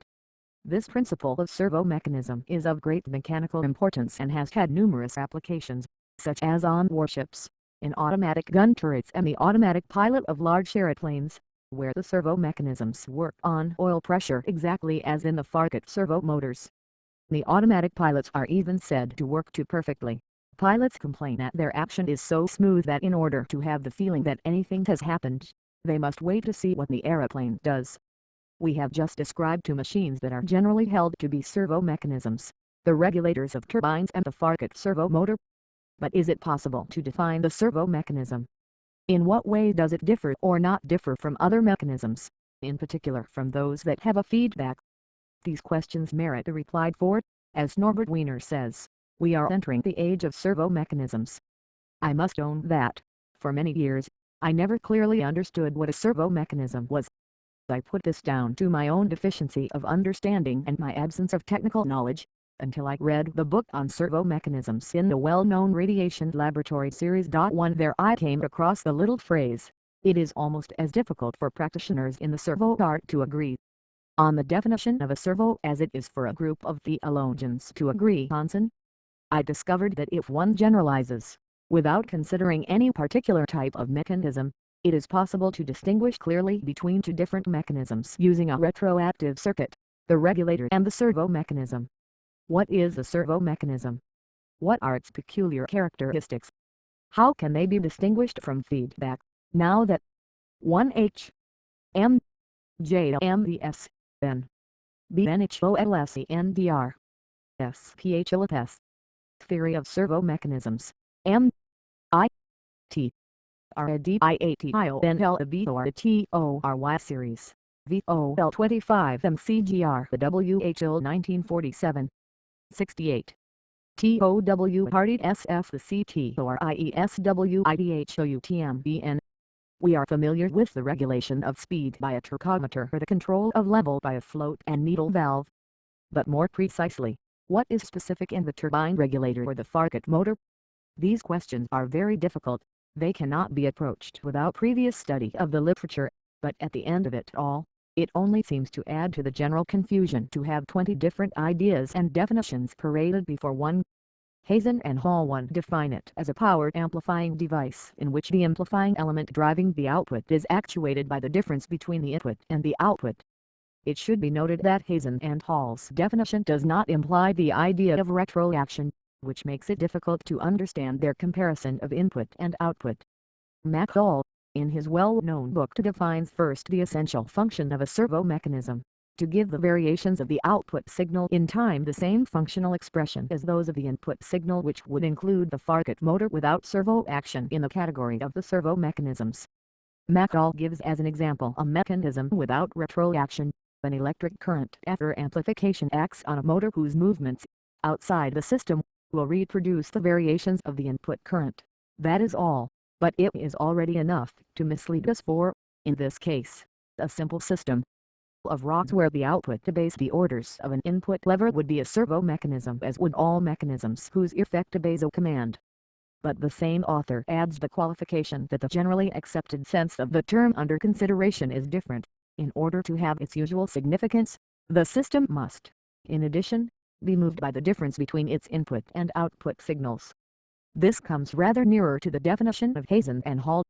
This principle of servo mechanism is of great mechanical importance and has had numerous applications, such as on warships, in automatic gun turrets and the automatic pilot of large aeroplanes, where the servo mechanisms work on oil pressure exactly as in the Farkut servo motors. The automatic pilots are even said to work too perfectly. Pilots complain that their action is so smooth that in order to have the feeling that anything has happened, they must wait to see what the aeroplane does. We have just described two machines that are generally held to be servo mechanisms, the regulators of turbines and the Farkut servo motor. But is it possible to define the servo mechanism? In what way does it differ or not differ from other mechanisms, in particular from those that have a feedback? These questions merit a reply, for, as Norbert Wiener says, we are entering the age of servo mechanisms. I must own that, for many years, I never clearly understood what a servo mechanism was. I put this down to my own deficiency of understanding and my absence of technical knowledge, until I read the book on servo mechanisms in the well-known Radiation Laboratory Series. 1. There I came across the little phrase, "It is almost as difficult for practitioners in the servo art to agree on the definition of a servo as it is for a group of theologians to agree on sin." I discovered that if one generalizes, without considering any particular type of mechanism, it is possible to distinguish clearly between two different mechanisms using a retroactive circuit, the regulator and the servo mechanism. What is a servo mechanism? What are its peculiar characteristics? How can they be distinguished from feedback, now that 1H M J M V S N B N H O L S E N D R S P H L S Theory of servo mechanisms M I T R A D I A T I O N L A B O R T O R Y series VOL 25 MCGR the WHL 1947 68 TOW Hardy SF the CT or IESWIDHOUTMBN. We are familiar with the regulation of speed by a tachometer or the control of level by a float and needle valve. But more precisely, what is specific in the turbine regulator or the Farkut motor? These questions are very difficult. They cannot be approached without previous study of the literature, but at the end of it all, it only seems to add to the general confusion to have 20 different ideas and definitions paraded before one. Hazen and Hall 1 define it as a power amplifying device in which the amplifying element driving the output is actuated by the difference between the input and the output. It should be noted that Hazen and Hall's definition does not imply the idea of retroaction, which makes it difficult to understand their comparison of input and output. McCall, in his well-known book, defines first the essential function of a servo mechanism, to give the variations of the output signal in time the same functional expression as those of the input signal, which would include the Farkut motor without servo action in the category of the servo mechanisms. McCall gives as an example a mechanism without retroaction. An electric current after amplification acts on a motor whose movements, outside the system, will reproduce the variations of the input current. That is all, but it is already enough to mislead us, for, in this case, a simple system of rods where the output obeys the orders of an input lever would be a servo mechanism, as would all mechanisms whose effect obeys a command. But the same author adds the qualification that the generally accepted sense of the term under consideration is different. In order to have its usual significance, the system must, in addition, be moved by the difference between its input and output signals. This comes rather nearer to the definition of Hazen and Hall.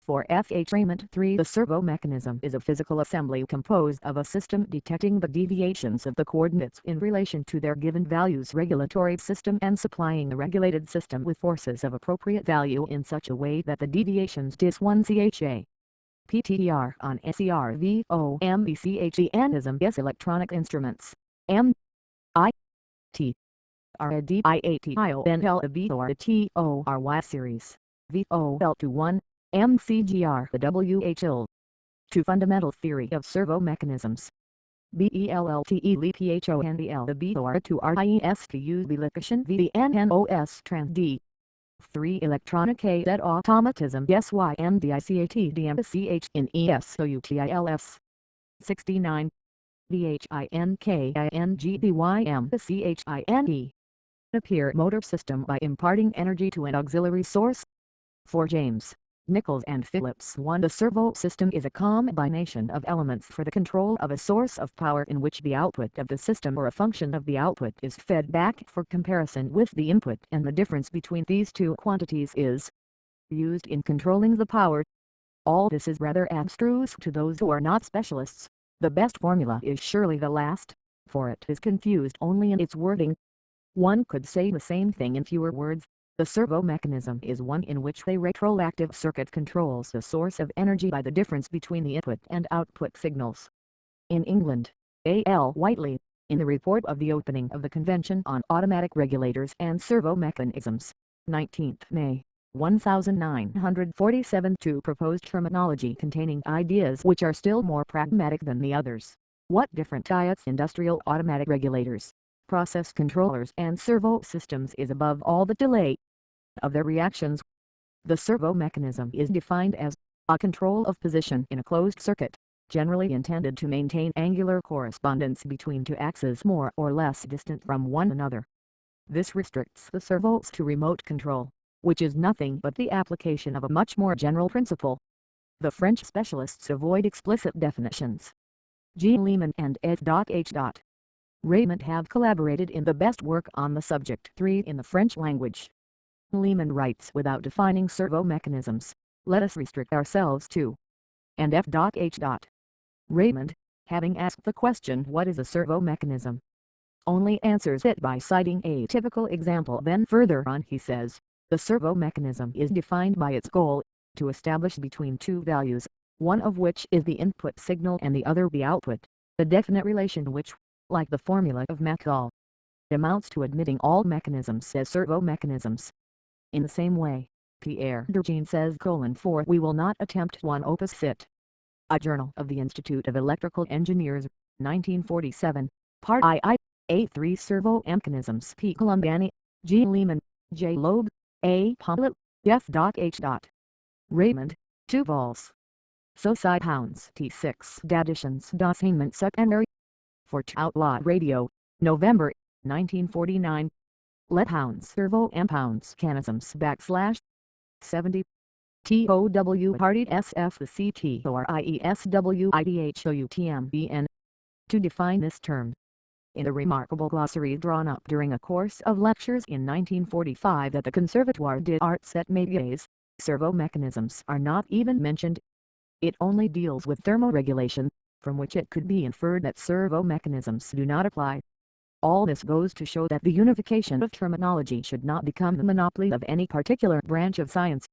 For F. H. Raymond 3, the servo mechanism is a physical assembly composed of a system detecting the deviations of the coordinates in relation to their given values, regulatory system, and supplying the regulated system with forces of appropriate value in such a way that the deviations dis1 CHA. PTR on SERVOMBCHENism is electronic instruments. M I T R A D I A T I O N L A B O R T O R Y series VOL 21 MCGR the WHL. 2. Fundamental theory of servo mechanisms. BELLTE the BOR 2 RIESTU Belication VNNOS trans D. 3. Electronic cadet automatism SYNDICAT DMCH in ESOUTILS. 69. DHINKINGDYM appear motor system by imparting energy to an auxiliary source. 4. James, Nichols and Phillips 1. The servo system is a combination of elements for the control of a source of power in which the output of the system or a function of the output is fed back for comparison with the input, and the difference between these two quantities is used in controlling the power. All this is rather abstruse to those who are not specialists. The best formula is surely the last, for it is confused only in its wording. One could say the same thing in fewer words. The servo mechanism is one in which the retroactive circuit controls the source of energy by the difference between the input and output signals. In England, A. L. Whiteley, in the report of the opening of the Convention on Automatic Regulators and Servo Mechanisms, 19th May, 1947, proposed terminology containing ideas which are still more pragmatic than the others. What different types industrial automatic regulators, process controllers and servo systems is above all the delay of their reactions. The servo mechanism is defined as a control of position in a closed circuit, generally intended to maintain angular correspondence between two axes more or less distant from one another. This restricts the servos to remote control, which is nothing but the application of a much more general principle. The French specialists avoid explicit definitions. G. Lehman and Ed. H. Raymond have collaborated in the best work on the subject 3 in the French language. Lehman writes, without defining servo mechanisms, let us restrict ourselves to. And F. H. Raymond, having asked the question what is a servo mechanism, only answers it by citing a typical example. Then further on he says, the servo mechanism is defined by its goal, to establish between two values, one of which is the input signal and the other the output, the definite relation which, like the formula of Macquol, amounts to admitting all mechanisms as servo mechanisms. In the same way, Pierre Durgin says: 4 We will not attempt one opus fit. A Journal of the Institute of Electrical Engineers, 1947, Part II, A3 Servo Mechanisms P. Columbiani, G. Lehman, J. Loeb, A. Pomlet, F. H. Raymond, 2 vols. Society Pounds T6 D'additions d'enseignement secondary. For Outlaw Radio, November, 1949. Let Pounds Servo Pounds Mechanisms /70 TOW Hardy SF the CTORIESWIDHOUTMBN. To define this term, in a remarkable glossary drawn up during a course of lectures in 1945 at the Conservatoire des Arts et Métiers, servo mechanisms are not even mentioned. It only deals with thermoregulation, from which it could be inferred that servo mechanisms do not apply. All this goes to show that the unification of terminology should not become the monopoly of any particular branch of science.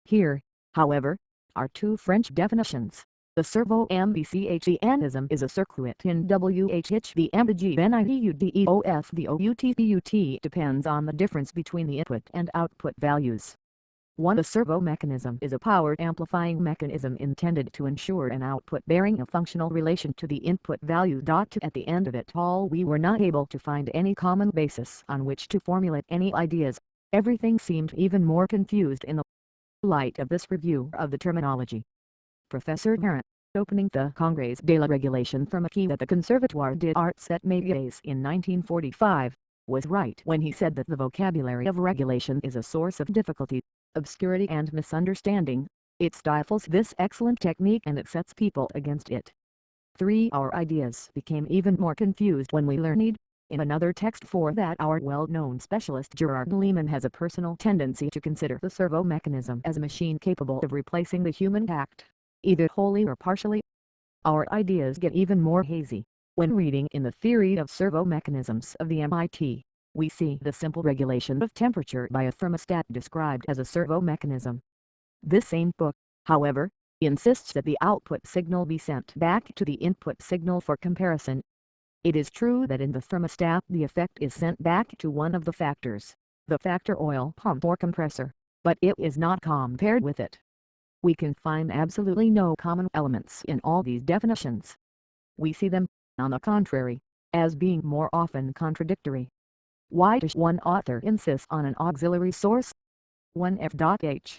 Here, however, are 2 French definitions. The servo mechanism is a circuit in which the output depends on the difference between the input and output values. 1. The servo mechanism is a power amplifying mechanism intended to ensure an output bearing a functional relation to the input value. At the end of it all, we were not able to find any common basis on which to formulate any ideas. Everything seemed even more confused in the light of this review of the terminology. Professor Parent, opening the Congrès de la Régulation Thermique at the Conservatoire des Arts et Métiers in 1945, was right when he said that the vocabulary of regulation is a source of difficulty, obscurity and misunderstanding. It stifles this excellent technique and it sets people against it. 3. Our ideas became even more confused when we learned, in another text, that our well-known specialist Gerard Lehman has a personal tendency to consider the servo mechanism as a machine capable of replacing the human act, either wholly or partially. Our ideas get even more hazy when reading in the Theory of Servo Mechanisms of the MIT. We see the simple regulation of temperature by a thermostat described as a servo mechanism. This same book, however, insists that the output signal be sent back to the input signal for comparison. It is true that in the thermostat the effect is sent back to one of the factors, the factor oil pump or compressor, but it is not compared with it. We can find absolutely no common elements in all these definitions. We see them, on the contrary, as being more often contradictory. Why does one author insist on an auxiliary source? 1 F.H.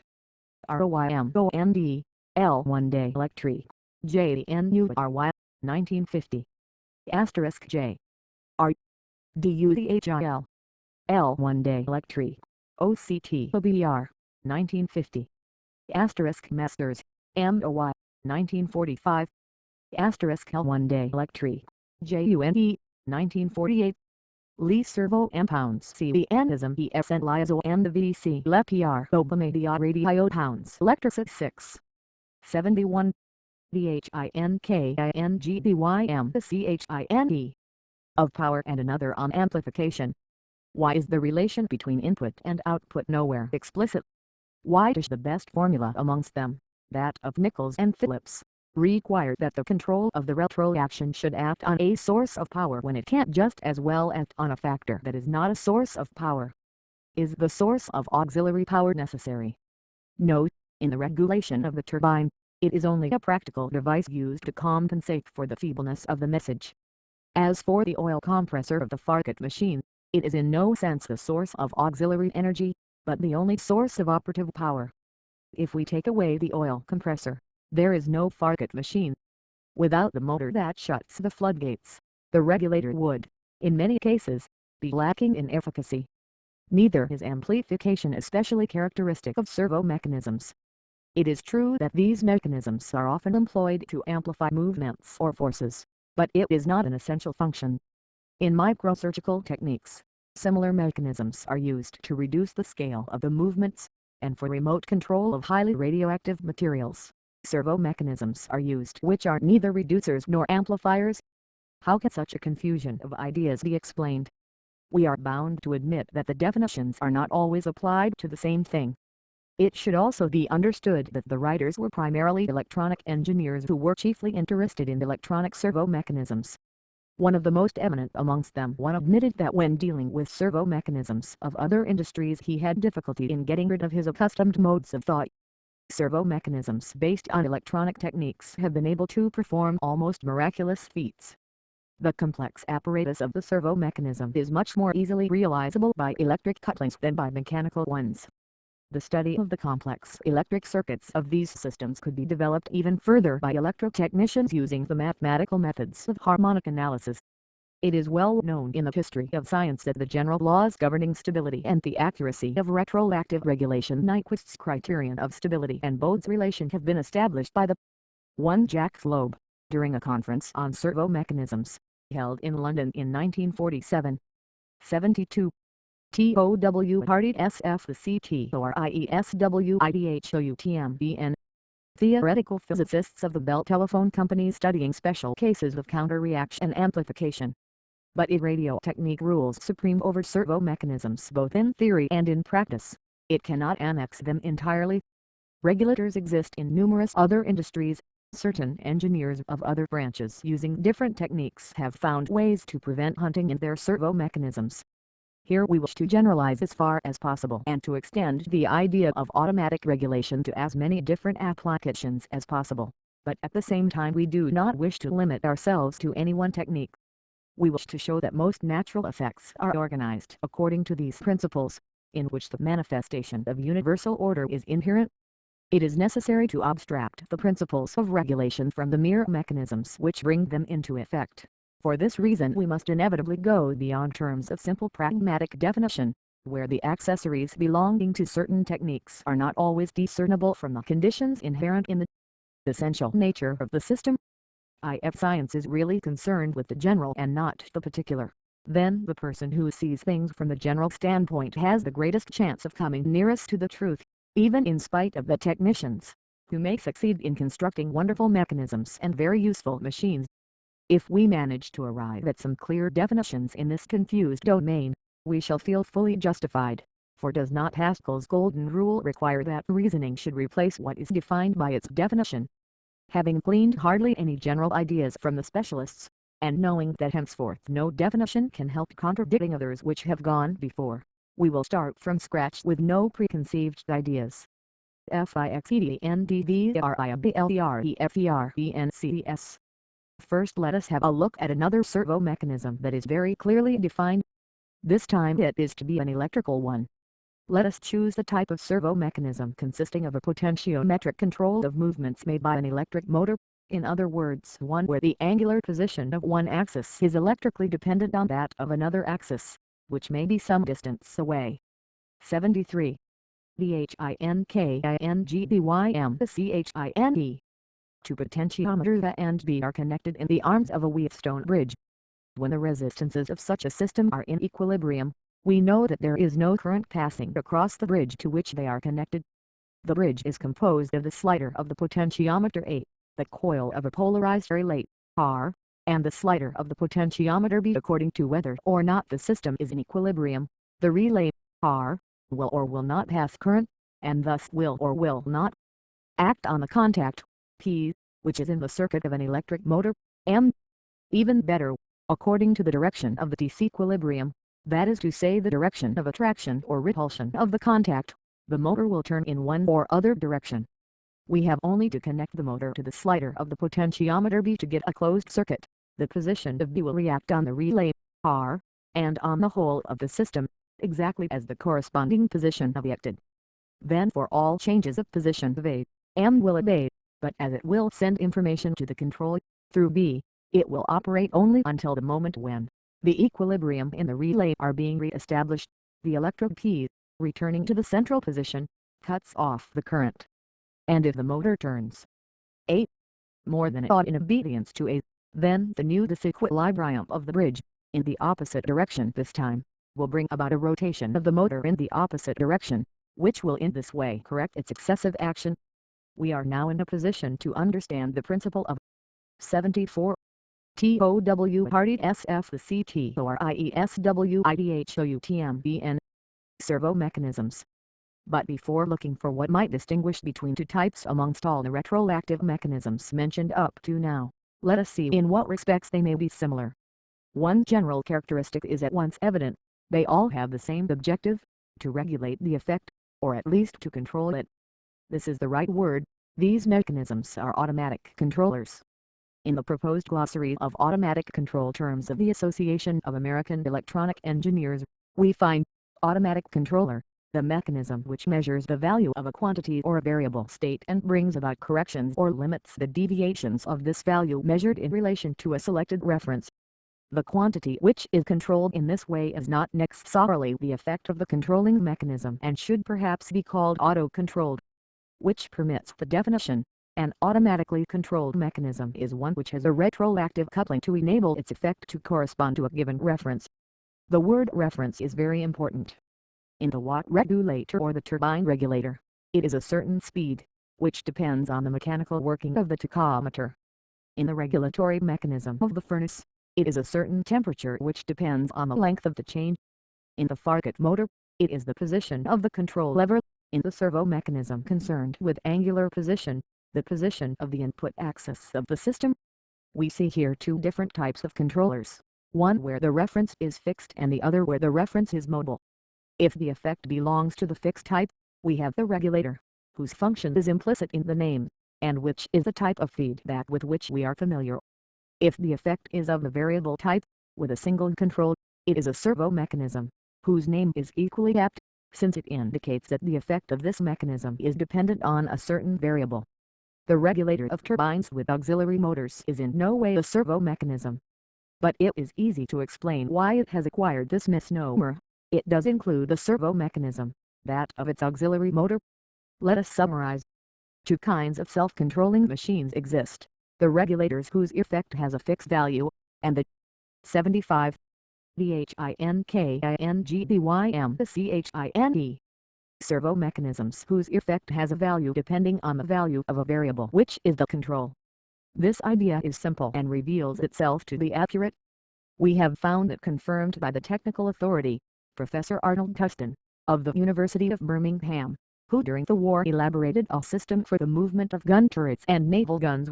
ROYMOND, L1 day electric, JNURY, 1950. Asterisk J. R. DUTHIL, L1 day electric, OCT OBR, 1950. Asterisk Masters, MOY, 1945. Asterisk L1 day electric, JUNE, 1948. Li servo pounds CVNism ESN Liazo and the VC LEPR Obamedia radio pounds Electric 6. 71. DHINKINGBYM CHINE of power and another on amplification. Why is the relation between input and output nowhere explicit? Why does the best formula amongst them, that of Nichols and Phillips, require that the control of the retroaction should act on a source of power when it can't just as well act on a factor that is not a source of power? Is the source of auxiliary power necessary? No. In the regulation of the turbine, it is only a practical device used to compensate for the feebleness of the message. As for the oil compressor of the Farkut machine, it is in no sense the source of auxiliary energy, but the only source of operative power. If we take away the oil compressor, there is no Farkut machine. Without the motor that shuts the floodgates, the regulator would, in many cases, be lacking in efficacy. Neither is amplification especially characteristic of servo mechanisms. It is true that these mechanisms are often employed to amplify movements or forces, but it is not an essential function. In microsurgical techniques, similar mechanisms are used to reduce the scale of the movements, and for remote control of highly radioactive materials, servo mechanisms are used which are neither reducers nor amplifiers. How can such a confusion of ideas be explained? We are bound to admit that the definitions are not always applied to the same thing. It should also be understood that the writers were primarily electronic engineers who were chiefly interested in electronic servo mechanisms. One of the most eminent amongst them one admitted that when dealing with servo mechanisms of other industries he had difficulty in getting rid of his accustomed modes of thought. Servo mechanisms based on electronic techniques have been able to perform almost miraculous feats. The complex apparatus of the servo mechanism is much more easily realizable by electric couplings than by mechanical ones. The study of the complex electric circuits of these systems could be developed even further by electrotechnicians using the mathematical methods of harmonic analysis. It is well known in the history of science that the general laws governing stability and the accuracy of retroactive regulation, Nyquist's criterion of stability and Bode's relation, have been established by the 1. Jacques Loeb, during a conference on servo mechanisms, held in London in 1947. 72. TOW Hardy SF the CTORIESWIDHOUTMBN. Theoretical physicists of the Bell Telephone Company studying special cases of counter-reaction amplification. But if radio technique rules supreme over servo mechanisms both in theory and in practice, it cannot annex them entirely. Regulators exist in numerous other industries. Certain engineers of other branches using different techniques have found ways to prevent hunting in their servo mechanisms. Here we wish to generalize as far as possible and to extend the idea of automatic regulation to as many different applications as possible, but at the same time we do not wish to limit ourselves to any one technique. We wish to show that most natural effects are organized according to these principles, in which the manifestation of universal order is inherent. It is necessary to abstract the principles of regulation from the mere mechanisms which bring them into effect. For this reason we must inevitably go beyond terms of simple pragmatic definition, where the accessories belonging to certain techniques are not always discernible from the conditions inherent in the essential nature of the system. If science is really concerned with the general and not the particular, then the person who sees things from the general standpoint has the greatest chance of coming nearest to the truth, even in spite of the technicians, who may succeed in constructing wonderful mechanisms and very useful machines. If we manage to arrive at some clear definitions in this confused domain, we shall feel fully justified, for does not Pascal's golden rule require that reasoning should replace what is defined by its definition? Having gleaned hardly any general ideas from the specialists, and knowing that henceforth no definition can help contradicting others which have gone before, we will start from scratch with no preconceived ideas. FIXEDNDVRIABLEREFERENCS. First let us have a look at another servo mechanism that is very clearly defined. This time it is to be an electrical one. Let us choose the type of servo mechanism consisting of a potentiometric control of movements made by an electric motor, in other words one where the angular position of one axis is electrically dependent on that of another axis, which may be some distance away. 73. DHINKINGBYM CHINE. Two potentiometers A and B are connected in the arms of a Wheatstone bridge. When the resistances of such a system are in equilibrium, we know that there is no current passing across the bridge to which they are connected. The bridge is composed of the slider of the potentiometer A, the coil of a polarized relay, R, and the slider of the potentiometer B. According to whether or not the system is in equilibrium, the relay, R, will or will not pass current, and thus will or will not act on the contact, P, which is in the circuit of an electric motor, M. Even better, according to the direction of the disequilibrium, that is to say the direction of attraction or repulsion of the contact, the motor will turn in one or other direction. We have only to connect the motor to the slider of the potentiometer B to get a closed circuit. The position of B will react on the relay, R, and on the whole of the system, exactly as the corresponding position reacted. Then for all changes of position of A, M will obey, but as it will send information to the control, through B, it will operate only until the moment when the equilibrium in the relay are being re-established. The electrode P, returning to the central position, cuts off the current. And if the motor turns A more than it ought in obedience to A, then the new disequilibrium of the bridge, in the opposite direction this time, will bring about a rotation of the motor in the opposite direction, which will in this way correct its excessive action. We are now in a position to understand the principle of 74. TOW Hardy SF the CTORIESWIDHOUTMBN Servo mechanisms. But before looking for what might distinguish between two types amongst all the retroactive mechanisms mentioned up to now, let us see in what respects they may be similar. One general characteristic is at once evident: they all have the same objective, to regulate the effect, or at least to control it. This is the right word. These mechanisms are automatic controllers. In the proposed glossary of automatic control terms of the Association of American Electronic Engineers, we find automatic controller, the mechanism which measures the value of a quantity or a variable state and brings about corrections or limits the deviations of this value measured in relation to a selected reference. The quantity which is controlled in this way is not necessarily the effect of the controlling mechanism and should perhaps be called auto-controlled. Which permits the definition: an automatically controlled mechanism is one which has a retroactive coupling to enable its effect to correspond to a given reference. The word reference is very important. In the watt regulator or the turbine regulator, it is a certain speed, which depends on the mechanical working of the tachometer. In the regulatory mechanism of the furnace, it is a certain temperature which depends on the length of the chain. In the Farkut motor, it is the position of the control lever. In the servo mechanism concerned with angular position, the position of the input axis of the system. We see here two different types of controllers, one where the reference is fixed and the other where the reference is mobile. If the effect belongs to the fixed type, we have the regulator, whose function is implicit in the name, and which is the type of feedback with which we are familiar. If the effect is of the variable type, with a single control, it is a servo mechanism, whose name is equally apt, since it indicates that the effect of this mechanism is dependent on a certain variable. The regulator of turbines with auxiliary motors is in no way a servo mechanism. But it is easy to explain why it has acquired this misnomer. It does include the servo mechanism, that of its auxiliary motor. Let us summarize. Two kinds of self-controlling machines exist: the regulators whose effect has a fixed value, and the 75 VHINKINGDYM servo mechanisms whose effect has a value depending on the value of a variable which is the control. This idea is simple and reveals itself to be accurate. We have found it confirmed by the technical authority, Professor Arnold Custon, of the University of Birmingham, who during the war elaborated a system for the movement of gun turrets and naval guns.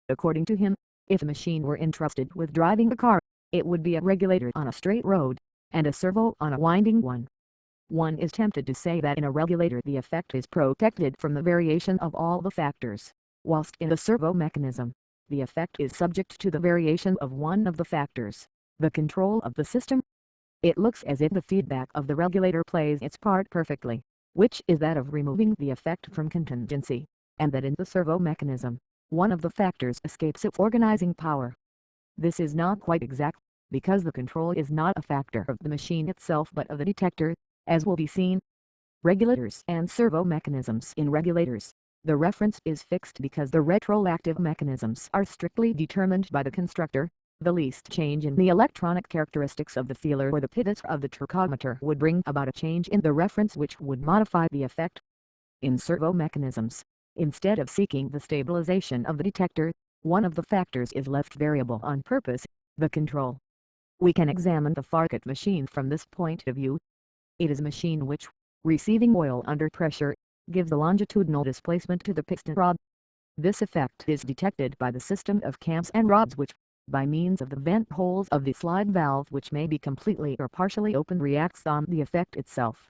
According to him, if a machine were entrusted with driving a car, it would be a regulator on a straight road, and a servo on a winding one. One is tempted to say that in a regulator the effect is protected from the variation of all the factors, whilst in a servo mechanism, the effect is subject to the variation of one of the factors, the control of the system. It looks as if the feedback of the regulator plays its part perfectly, which is that of removing the effect from contingency, and that in the servo mechanism, one of the factors escapes its organizing power. This is not quite exact, because the control is not a factor of the machine itself but of the detector, as will be seen. Regulators and servo mechanisms. In regulators, the reference is fixed because the retroactive mechanisms are strictly determined by the constructor, The least change in the electronic characteristics of the feeler or the pivot of the tachometer would bring about a change in the reference which would modify the effect. In servo mechanisms, instead of seeking the stabilization of the detector, one of the factors is left variable on purpose, the control. We can examine the Farkut machine from this point of view. It is a machine which, receiving oil under pressure, gives a longitudinal displacement to the piston rod. This effect is detected by the system of cams and rods which, by means of the vent holes of the slide valve which may be completely or partially open, reacts on the effect itself.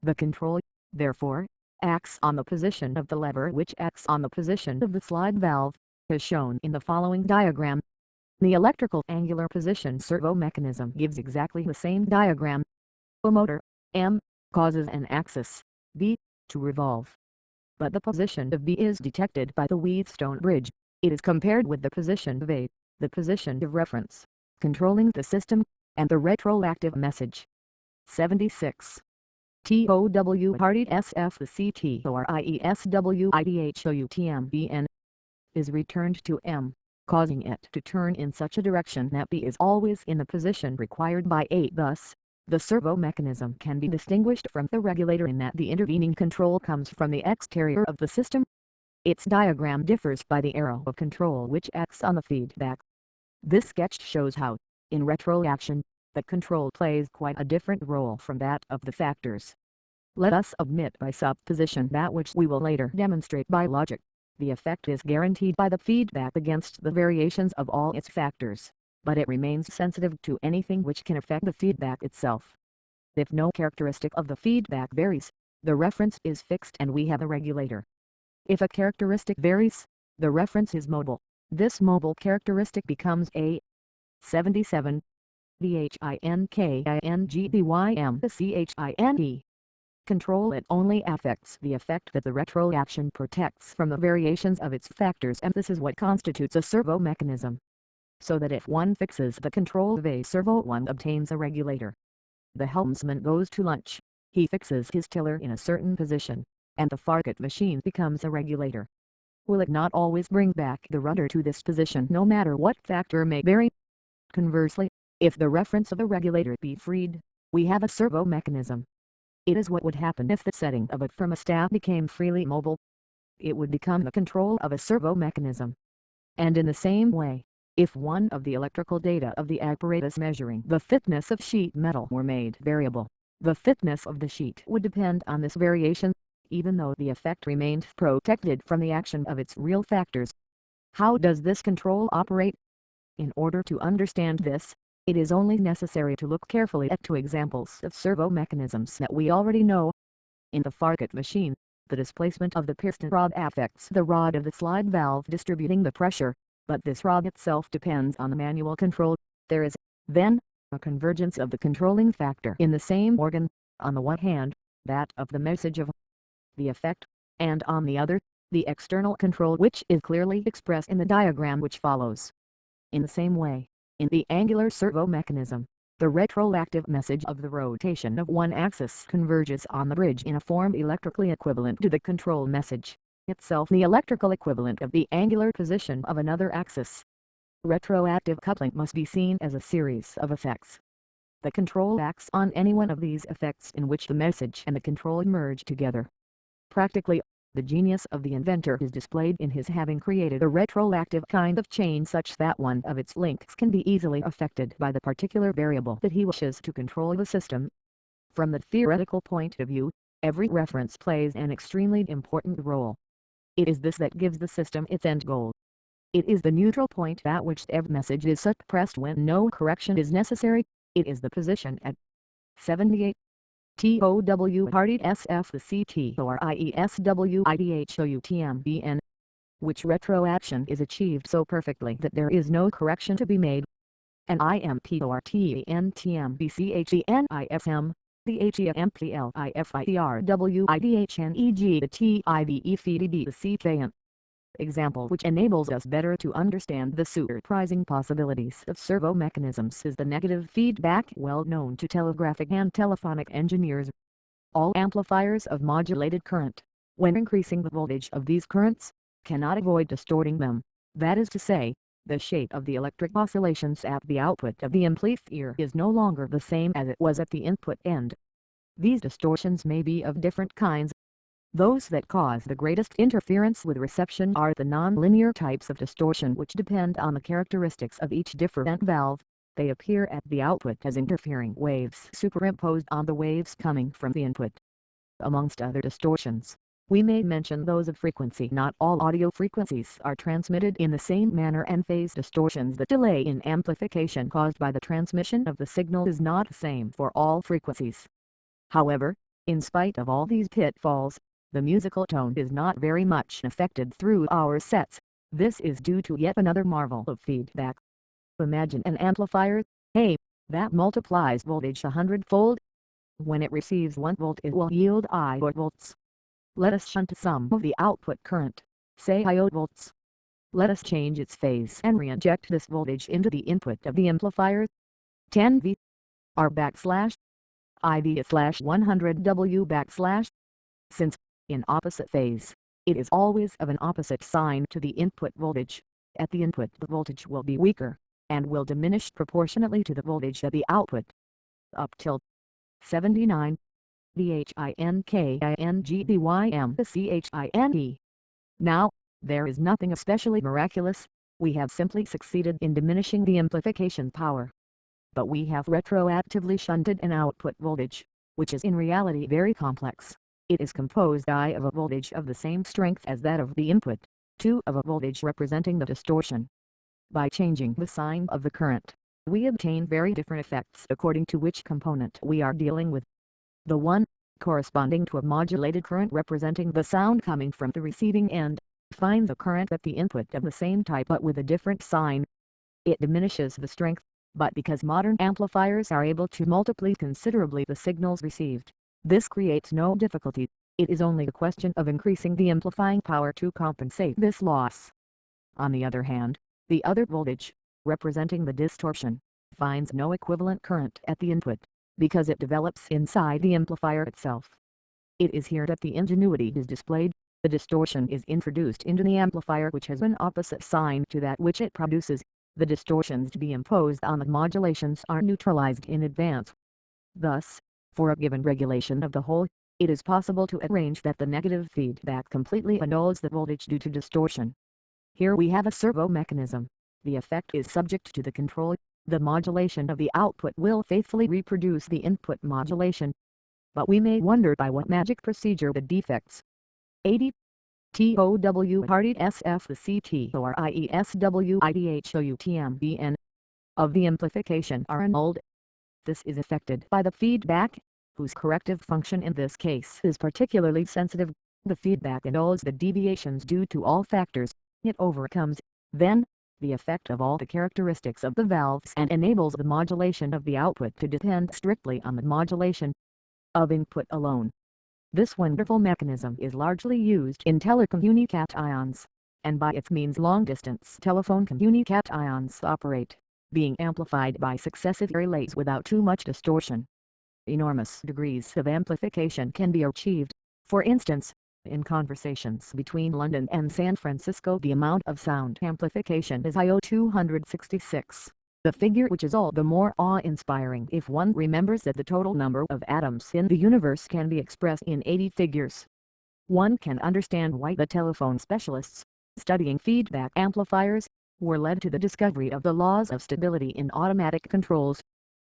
The control, therefore, acts on the position of the lever which acts on the position of the slide valve, as shown in the following diagram. The electrical angular position servo mechanism gives exactly the same diagram. A motor, M, causes an axis, B, to revolve. But the position of B is detected by the Wheatstone bridge. It is compared with the position of A, the position of reference, controlling the system, and the retroactive message. 76. TOW Hardy SF the CTORIESWIDHOUTMBN is returned to M, causing it to turn in such a direction that B is always in the position required by A. Thus, the servo mechanism can be distinguished from the regulator in that the intervening control comes from the exterior of the system. Its diagram differs by the arrow of control which acts on the feedback. This sketch shows how, in retroaction, the control plays quite a different role from that of the factors. Let us admit by supposition that which we will later demonstrate by logic. The effect is guaranteed by the feedback against the variations of all its factors, but it remains sensitive to anything which can affect the feedback itself. If no characteristic of the feedback varies, the reference is fixed and we have a regulator. If a characteristic varies, the reference is mobile. This mobile characteristic becomes a 77. THINKINGDYM Control it only affects the effect that the retroaction protects from the variations of its factors, and this is what constitutes a servo mechanism. So that if one fixes the control of a servo, one obtains a regulator. The helmsman goes to lunch, he fixes his tiller in a certain position, and the Farkut machine becomes a regulator. Will it not always bring back the rudder to this position no matter what factor may vary? Conversely, if the reference of the regulator be freed, we have a servo mechanism. It is what would happen if the setting of a thermostat became freely mobile. It would become the control of a servo mechanism. And in the same way, if one of the electrical data of the apparatus measuring the thickness of sheet metal were made variable, the thickness of the sheet would depend on this variation, even though the effect remained protected from the action of its real factors. How does this control operate? In order to understand this, it is only necessary to look carefully at two examples of servo mechanisms that we already know. In the Farkut machine, the displacement of the piston rod affects the rod of the slide valve distributing the pressure, but this rod itself depends on the manual control. There is, then, a convergence of the controlling factor in the same organ, on the one hand, that of the message of the effect, and on the other, the external control which is clearly expressed in the diagram which follows. In the same way, in the angular servo mechanism, the retroactive message of the rotation of one axis converges on the bridge in a form electrically equivalent to the control message, itself the electrical equivalent of the angular position of another axis. Retroactive coupling must be seen as a series of effects. The control acts on any one of these effects in which the message and the control merge together. Practically, the genius of the inventor is displayed in his having created a retroactive kind of chain such that one of its links can be easily affected by the particular variable that he wishes to control the system. From the theoretical point of view, every reference plays an extremely important role. It is this that gives the system its end goal. It is the neutral point at which the message is suppressed when no correction is necessary. It is the position at 78. TOW Hardy SF the CTORIESWIDHOUTMBN, which retroaction is achieved so perfectly that there is no correction to be made. And IMPORTANTMBCHENIFM, the HEMPLIFITRWIDHNEG the TIVEFEDD the CKN. Example which enables us better to understand the surprising possibilities of servo mechanisms is the negative feedback well known to telegraphic and telephonic engineers. All amplifiers of modulated current, when increasing the voltage of these currents, cannot avoid distorting them, that is to say, the shape of the electric oscillations at the output of the amplifier is no longer the same as it was at the input end. These distortions may be of different kinds. Those that cause the greatest interference with reception are the nonlinear types of distortion, which depend on the characteristics of each different valve. They appear at the output as interfering waves superimposed on the waves coming from the input. Amongst other distortions, we may mention those of frequency. Not all audio frequencies are transmitted in the same manner, and phase distortions. The delay in amplification caused by the transmission of the signal is not the same for all frequencies. However, in spite of all these pitfalls, the musical tone is not very much affected through our sets. This is due to yet another marvel of feedback. Imagine an amplifier, A, that multiplies voltage 100-fold. When it receives 1 volt, it will yield I volts. Let us shunt some of the output current, say I volts. Let us change its phase and reinject this voltage into the input of the amplifier. 10V R backslash IV/100W Since, in opposite phase, it is always of an opposite sign to the input voltage, at the input the voltage will be weaker, and will diminish proportionately to the voltage at the output. Up till 79. VHINKINGBYMCHINE. Now, there is nothing especially miraculous, we have simply succeeded in diminishing the amplification power. But we have retroactively shunted an output voltage, which is in reality very complex. It is composed I of a voltage of the same strength as that of the input, 2 of a voltage representing the distortion. By changing the sign of the current, we obtain very different effects according to which component we are dealing with. The one, corresponding to a modulated current representing the sound coming from the receiving end, finds a current at the input of the same type but with a different sign. It diminishes the strength, but because modern amplifiers are able to multiply considerably the signals received, this creates no difficulty. It is only a question of increasing the amplifying power to compensate this loss. On the other hand, the other voltage, representing the distortion, finds no equivalent current at the input, because it develops inside the amplifier itself. It is here that the ingenuity is displayed. The distortion is introduced into the amplifier which has an opposite sign to that which it produces. The distortions to be imposed on the modulations are neutralized in advance. Thus, for a given regulation of the whole, it is possible to arrange that the negative feedback completely annuls the voltage due to distortion. Here we have a servo mechanism. The effect is subject to the control. The modulation of the output will faithfully reproduce the input modulation. But we may wonder by what magic procedure the defects 80 TOW Hardy SF the CTORIESWIDHOUTMBN of the amplification are annulled. This is effected by the feedback, whose corrective function in this case is particularly sensitive. The feedback annuls the deviations due to all factors. It overcomes, then, the effect of all the characteristics of the valves and enables the modulation of the output to depend strictly on the modulation of input alone. This wonderful mechanism is largely used in telecommunications, and by its means long-distance telephone communications operate, being amplified by successive relays without too much distortion. Enormous degrees of amplification can be achieved. For instance, in conversations between London and San Francisco, the amount of sound amplification is IO 266, the figure which is all the more awe-inspiring if one remembers that the total number of atoms in the universe can be expressed in 80 figures. One can understand why the telephone specialists, studying feedback amplifiers, were led to the discovery of the laws of stability in automatic controls.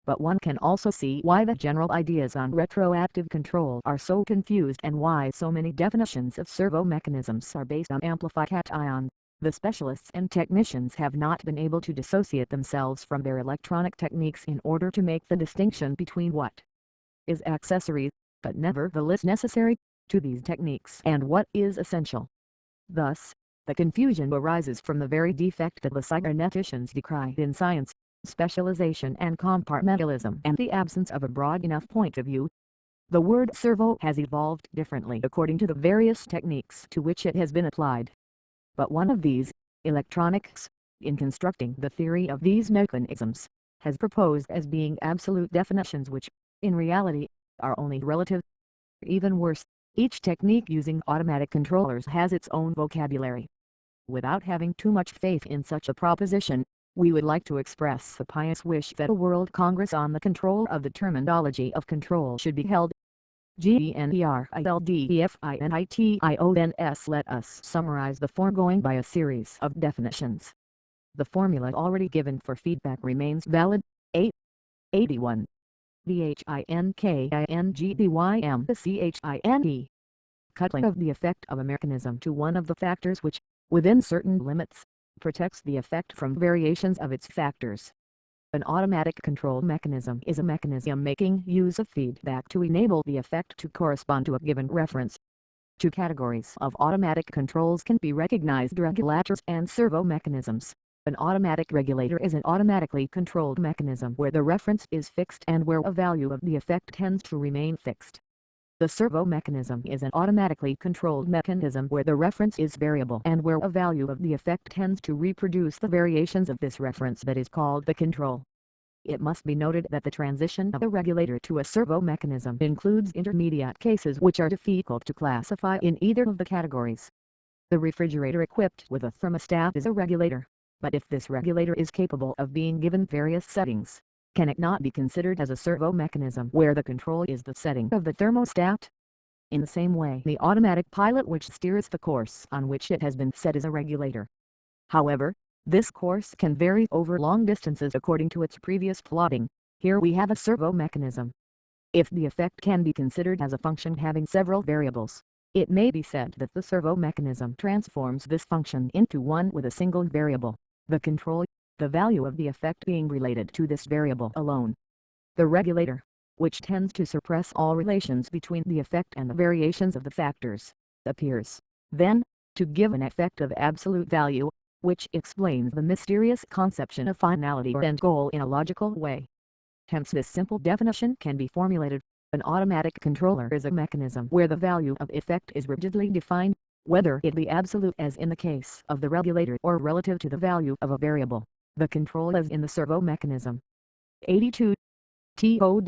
But one can also see why the general ideas on retroactive control are so confused and why so many definitions of servo mechanisms are based on amplification. The specialists and technicians have not been able to dissociate themselves from their electronic techniques in order to make the distinction between what is accessory, but nevertheless necessary, to these techniques and what is essential. Thus, the confusion arises from the very defect that the cyberneticians decry in science: specialization and compartmentalism and the absence of a broad enough point of view. The word servo has evolved differently according to the various techniques to which it has been applied. But one of these, electronics, in constructing the theory of these mechanisms, has proposed as being absolute definitions which, in reality, are only relative. Even worse, each technique using automatic controllers has its own vocabulary. Without having too much faith in such a proposition, we would like to express a pious wish that a World Congress on the control of the terminology of control should be held. GENERALDEFINITIONS. Let us summarize the foregoing by a series of definitions. The formula already given for feedback remains valid. 81. THINKINGDYMCHINE. Coupling of the effect of a mechanism to one of the factors which, within certain limits, protects the effect from variations of its factors. An automatic control mechanism is a mechanism making use of feedback to enable the effect to correspond to a given reference. Two categories of automatic controls can be recognized: regulators and servo mechanisms. An automatic regulator is an automatically controlled mechanism where the reference is fixed and where a value of the effect tends to remain fixed. The servo mechanism is an automatically controlled mechanism where the reference is variable and where a value of the effect tends to reproduce the variations of this reference that is called the control. It must be noted that the transition of a regulator to a servo mechanism includes intermediate cases which are difficult to classify in either of the categories. The refrigerator equipped with a thermostat is a regulator, but if this regulator is capable of being given various settings, can it not be considered as a servo mechanism where the control is the setting of the thermostat? In the same way, the automatic pilot which steers the course on which it has been set is a regulator. However, this course can vary over long distances according to its previous plotting. Here we have a servo mechanism. If the effect can be considered as a function having several variables, it may be said that the servo mechanism transforms this function into one with a single variable, the control, the value of the effect being related to this variable alone. The regulator, which tends to suppress all relations between the effect and the variations of the factors, appears, then, to give an effect of absolute value, which explains the mysterious conception of finality or end goal in a logical way. Hence this simple definition can be formulated: an automatic controller is a mechanism where the value of effect is rigidly defined, whether it be absolute as in the case of the regulator or relative to the value of a variable, the control as in the servo mechanism. 82. TOW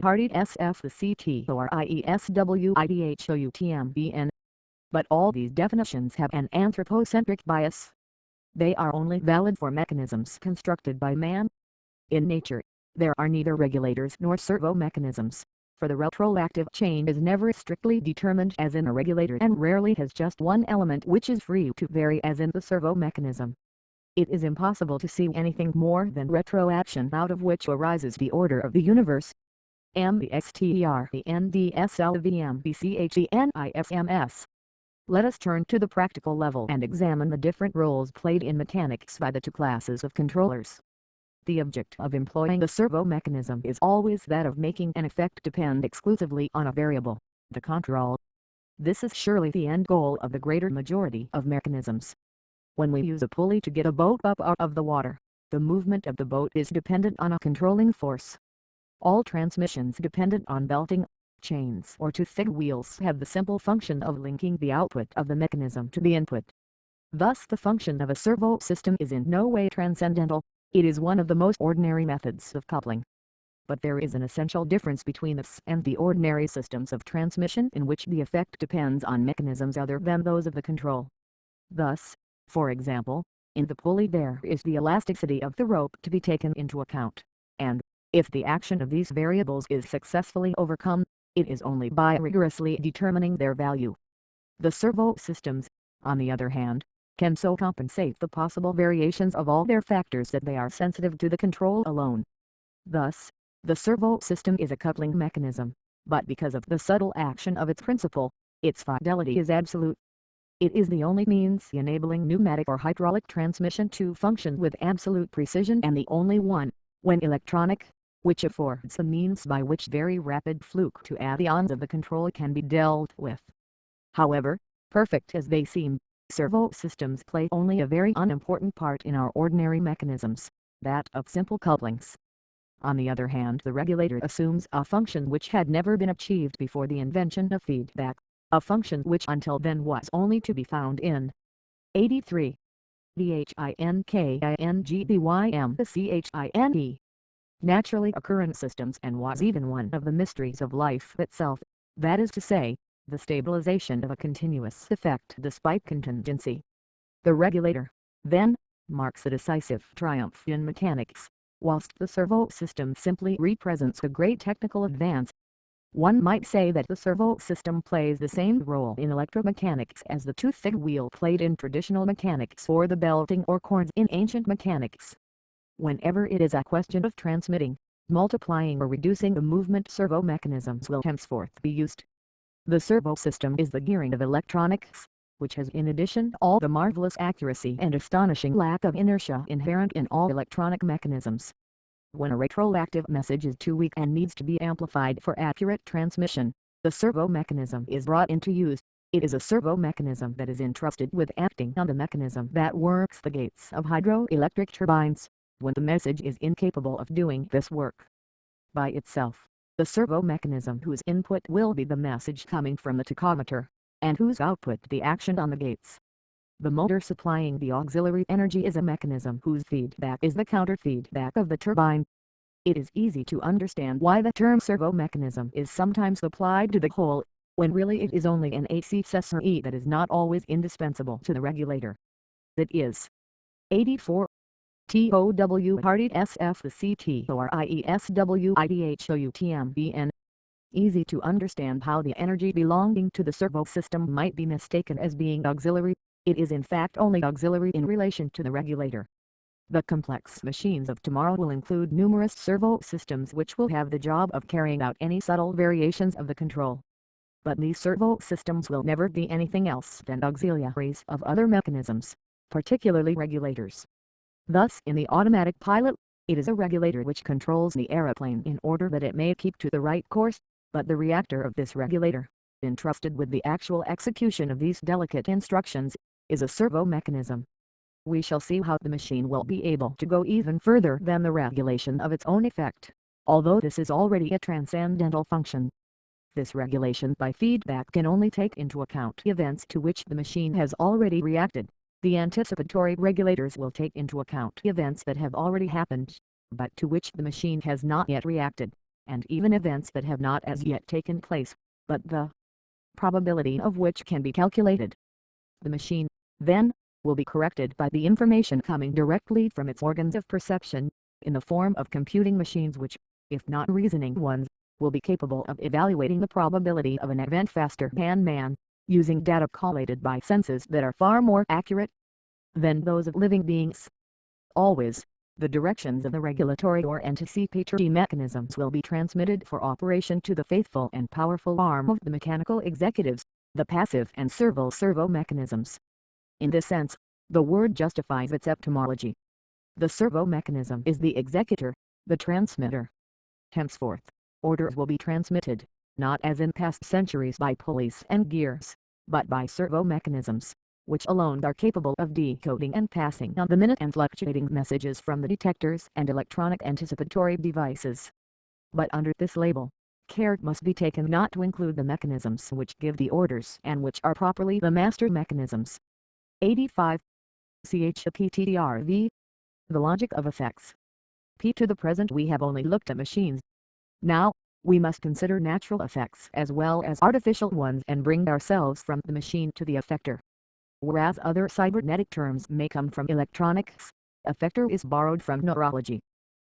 Hardy SF the CTORIESWIDHOUTMBN. But all these definitions have an anthropocentric bias. They are only valid for mechanisms constructed by man. In nature, there are neither regulators nor servo mechanisms, for the retroactive chain is never strictly determined as in a regulator and rarely has just one element which is free to vary as in the servo mechanism. It is impossible to see anything more than retroaction out of which arises the order of the universe. MBXTERENDSLVMBCHENISMS. Let us turn to the practical level and examine the different roles played in mechanics by the two classes of controllers. The object of employing the servo mechanism is always that of making an effect depend exclusively on a variable, the control. This is surely the end goal of the greater majority of mechanisms. When we use a pulley to get a boat up out of the water, the movement of the boat is dependent on a controlling force. All transmissions dependent on belting, chains or tooth wheels have the simple function of linking the output of the mechanism to the input. Thus the function of a servo system is in no way transcendental, it is one of the most ordinary methods of coupling. But there is an essential difference between this and the ordinary systems of transmission in which the effect depends on mechanisms other than those of the control. Thus, for example, in the pulley there is the elasticity of the rope to be taken into account, and, if the action of these variables is successfully overcome, it is only by rigorously determining their value. The servo systems, on the other hand, can so compensate the possible variations of all their factors that they are sensitive to the control alone. Thus, the servo system is a coupling mechanism, but because of the subtle action of its principle, its fidelity is absolute. It is the only means enabling pneumatic or hydraulic transmission to function with absolute precision and the only one, when electronic, which affords the means by which very rapid fluctuations of the control can be dealt with. However, perfect as they seem, servo systems play only a very unimportant part in our ordinary mechanisms, that of simple couplings. On the other hand, the regulator assumes a function which had never been achieved before the invention of feedback, a function which until then was only to be found in 83. THINKINGDYMCHINE. Naturally occurrent systems, and was even one of the mysteries of life itself, that is to say, the stabilization of a continuous effect despite contingency. The regulator, then, marks a decisive triumph in mechanics, whilst the servo system simply represents a great technical advance. One might say that the servo system plays the same role in electromechanics as the tooth-thick wheel played in traditional mechanics or the belting or cords in ancient mechanics. Whenever it is a question of transmitting, multiplying or reducing the movement, servo mechanisms will henceforth be used. The servo system is the gearing of electronics, which has in addition all the marvelous accuracy and astonishing lack of inertia inherent in all electronic mechanisms. When a retroactive message is too weak and needs to be amplified for accurate transmission, the servo mechanism is brought into use. It is a servo mechanism that is entrusted with acting on the mechanism that works the gates of hydroelectric turbines, when the message is incapable of doing this work by itself. The servo mechanism whose input will be the message coming from the tachometer, and whose output the action on the gates. The motor supplying the auxiliary energy is a mechanism whose feedback is the counter-feedback of the turbine. It is easy to understand why the term servo mechanism is sometimes applied to the whole, when really it is only an accessory that is not always indispensable to the regulator. It is 84. TOW Hardy SF the CTORIESWIDHOUTMBN. Easy to understand how the energy belonging to the servo system might be mistaken as being auxiliary. It is in fact only auxiliary in relation to the regulator. The complex machines of tomorrow will include numerous servo systems which will have the job of carrying out any subtle variations of the control. But these servo systems will never be anything else than auxiliaries of other mechanisms, particularly regulators. Thus in the automatic pilot, it is a regulator which controls the aeroplane in order that it may keep to the right course, but the reactor of this regulator, entrusted with the actual execution of these delicate instructions, is a servo mechanism. We shall see how the machine will be able to go even further than the regulation of its own effect, although this is already a transcendental function. This regulation by feedback can only take into account events to which the machine has already reacted. The anticipatory regulators will take into account events that have already happened, but to which the machine has not yet reacted, and even events that have not as yet taken place, but the probability of which can be calculated. The machine, then, will be corrected by the information coming directly from its organs of perception, in the form of computing machines which, if not reasoning ones, will be capable of evaluating the probability of an event faster than man, using data collated by senses that are far more accurate than those of living beings. Always, the directions of the regulatory or anticipatory mechanisms will be transmitted for operation to the faithful and powerful arm of the mechanical executives, the passive and servo mechanisms. In this sense, the word justifies its etymology. The servo mechanism is the executor, the transmitter. Henceforth, orders will be transmitted, not as in past centuries by pulleys and gears, but by servo mechanisms, which alone are capable of decoding and passing on the minute and fluctuating messages from the detectors and electronic anticipatory devices. But under this label, care must be taken not to include the mechanisms which give the orders and which are properly the master mechanisms. 85. CHAPTRV. The logic of effects. To the present we have only looked at machines. Now, we must consider natural effects as well as artificial ones and bring ourselves from the machine to the effector. Whereas other cybernetic terms may come from electronics, effector is borrowed from neurology.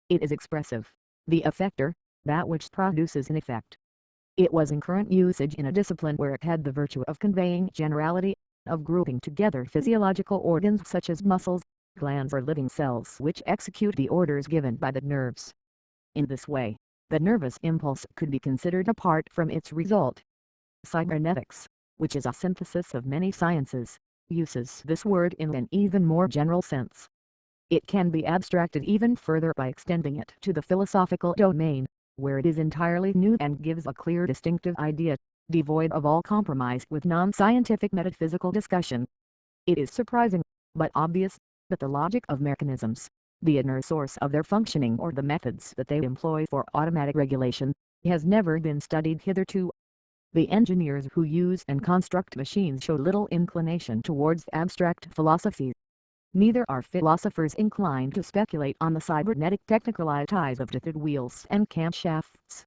It is expressive. The effector, that which produces an effect. It was in current usage in a discipline where it had the virtue of conveying generality, of grouping together physiological organs such as muscles, glands or living cells which execute the orders given by the nerves. In this way, the nervous impulse could be considered apart from its result. Cybernetics, which is a synthesis of many sciences, uses this word in an even more general sense. It can be abstracted even further by extending it to the philosophical domain, where it is entirely new and gives a clear distinctive idea, devoid of all compromise with non-scientific metaphysical discussion. It is surprising, but obvious, that the logic of mechanisms, the inner source of their functioning or the methods that they employ for automatic regulation, has never been studied hitherto. The engineers who use and construct machines show little inclination towards abstract philosophy. Neither are philosophers inclined to speculate on the cybernetic technicalities of tethered wheels and camshafts.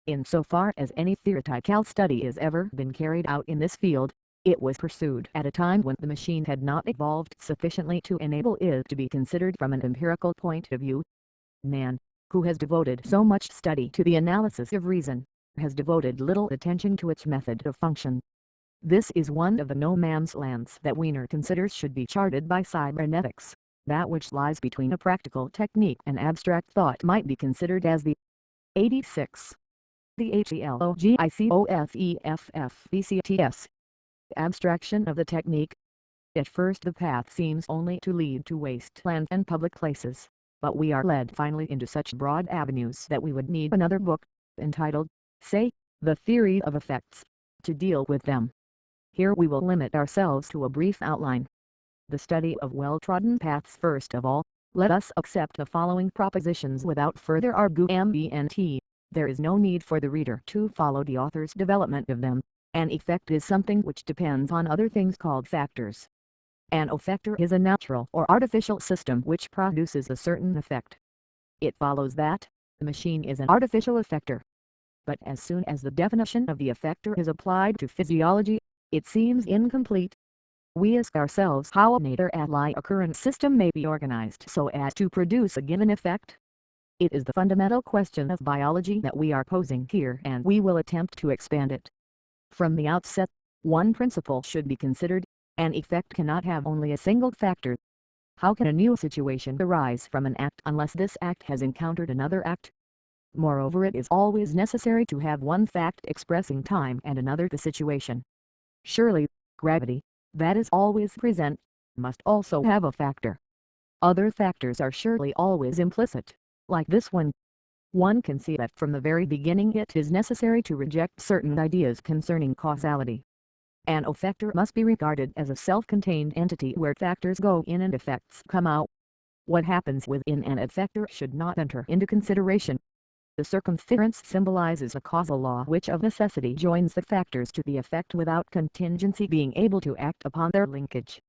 In so far as any theoretical study has ever been carried out in this field, It was pursued at a time when the machine had not evolved sufficiently to enable it to be considered from an empirical point of view. Man, who has devoted so much study to the analysis of reason, has devoted little attention to its method of function. This is one of the no man's lands that Wiener considers should be charted by cybernetics. That which lies between a practical technique and abstract thought might be considered as the 86. The HELOGICOFEFFBCTS abstraction of the technique. At first the path seems only to lead to wasteland and public places, but we are led finally into such broad avenues that we would need another book, entitled, say, The Theory of Effects, to deal with them. Here we will limit ourselves to a brief outline. The study of well-trodden paths. First of all, let us accept the following propositions without further argument. There is no need for the reader to follow the author's development of them. An effect is something which depends on other things called factors. An effector is a natural or artificial system which produces a certain effect. It follows that the machine is an artificial effector. But as soon as the definition of the effector is applied to physiology, it seems incomplete. We ask ourselves how a matter-ally occurrence system may be organized so as to produce a given effect. It is the fundamental question of biology that we are posing here, and we will attempt to expand it. From the outset, one principle should be considered: an effect cannot have only a single factor. How can a new situation arise from an act unless this act has encountered another act? Moreover, it is always necessary to have one fact expressing time and another the situation. Surely, gravity, that is always present, must also have a factor. Other factors are surely always implicit, like this one. One can see that from the very beginning it is necessary to reject certain ideas concerning causality. An effector must be regarded as a self-contained entity where factors go in and effects come out. What happens within an effector should not enter into consideration. The circumference symbolizes a causal law which of necessity joins the factors to the effect without contingency being able to act upon their linkage.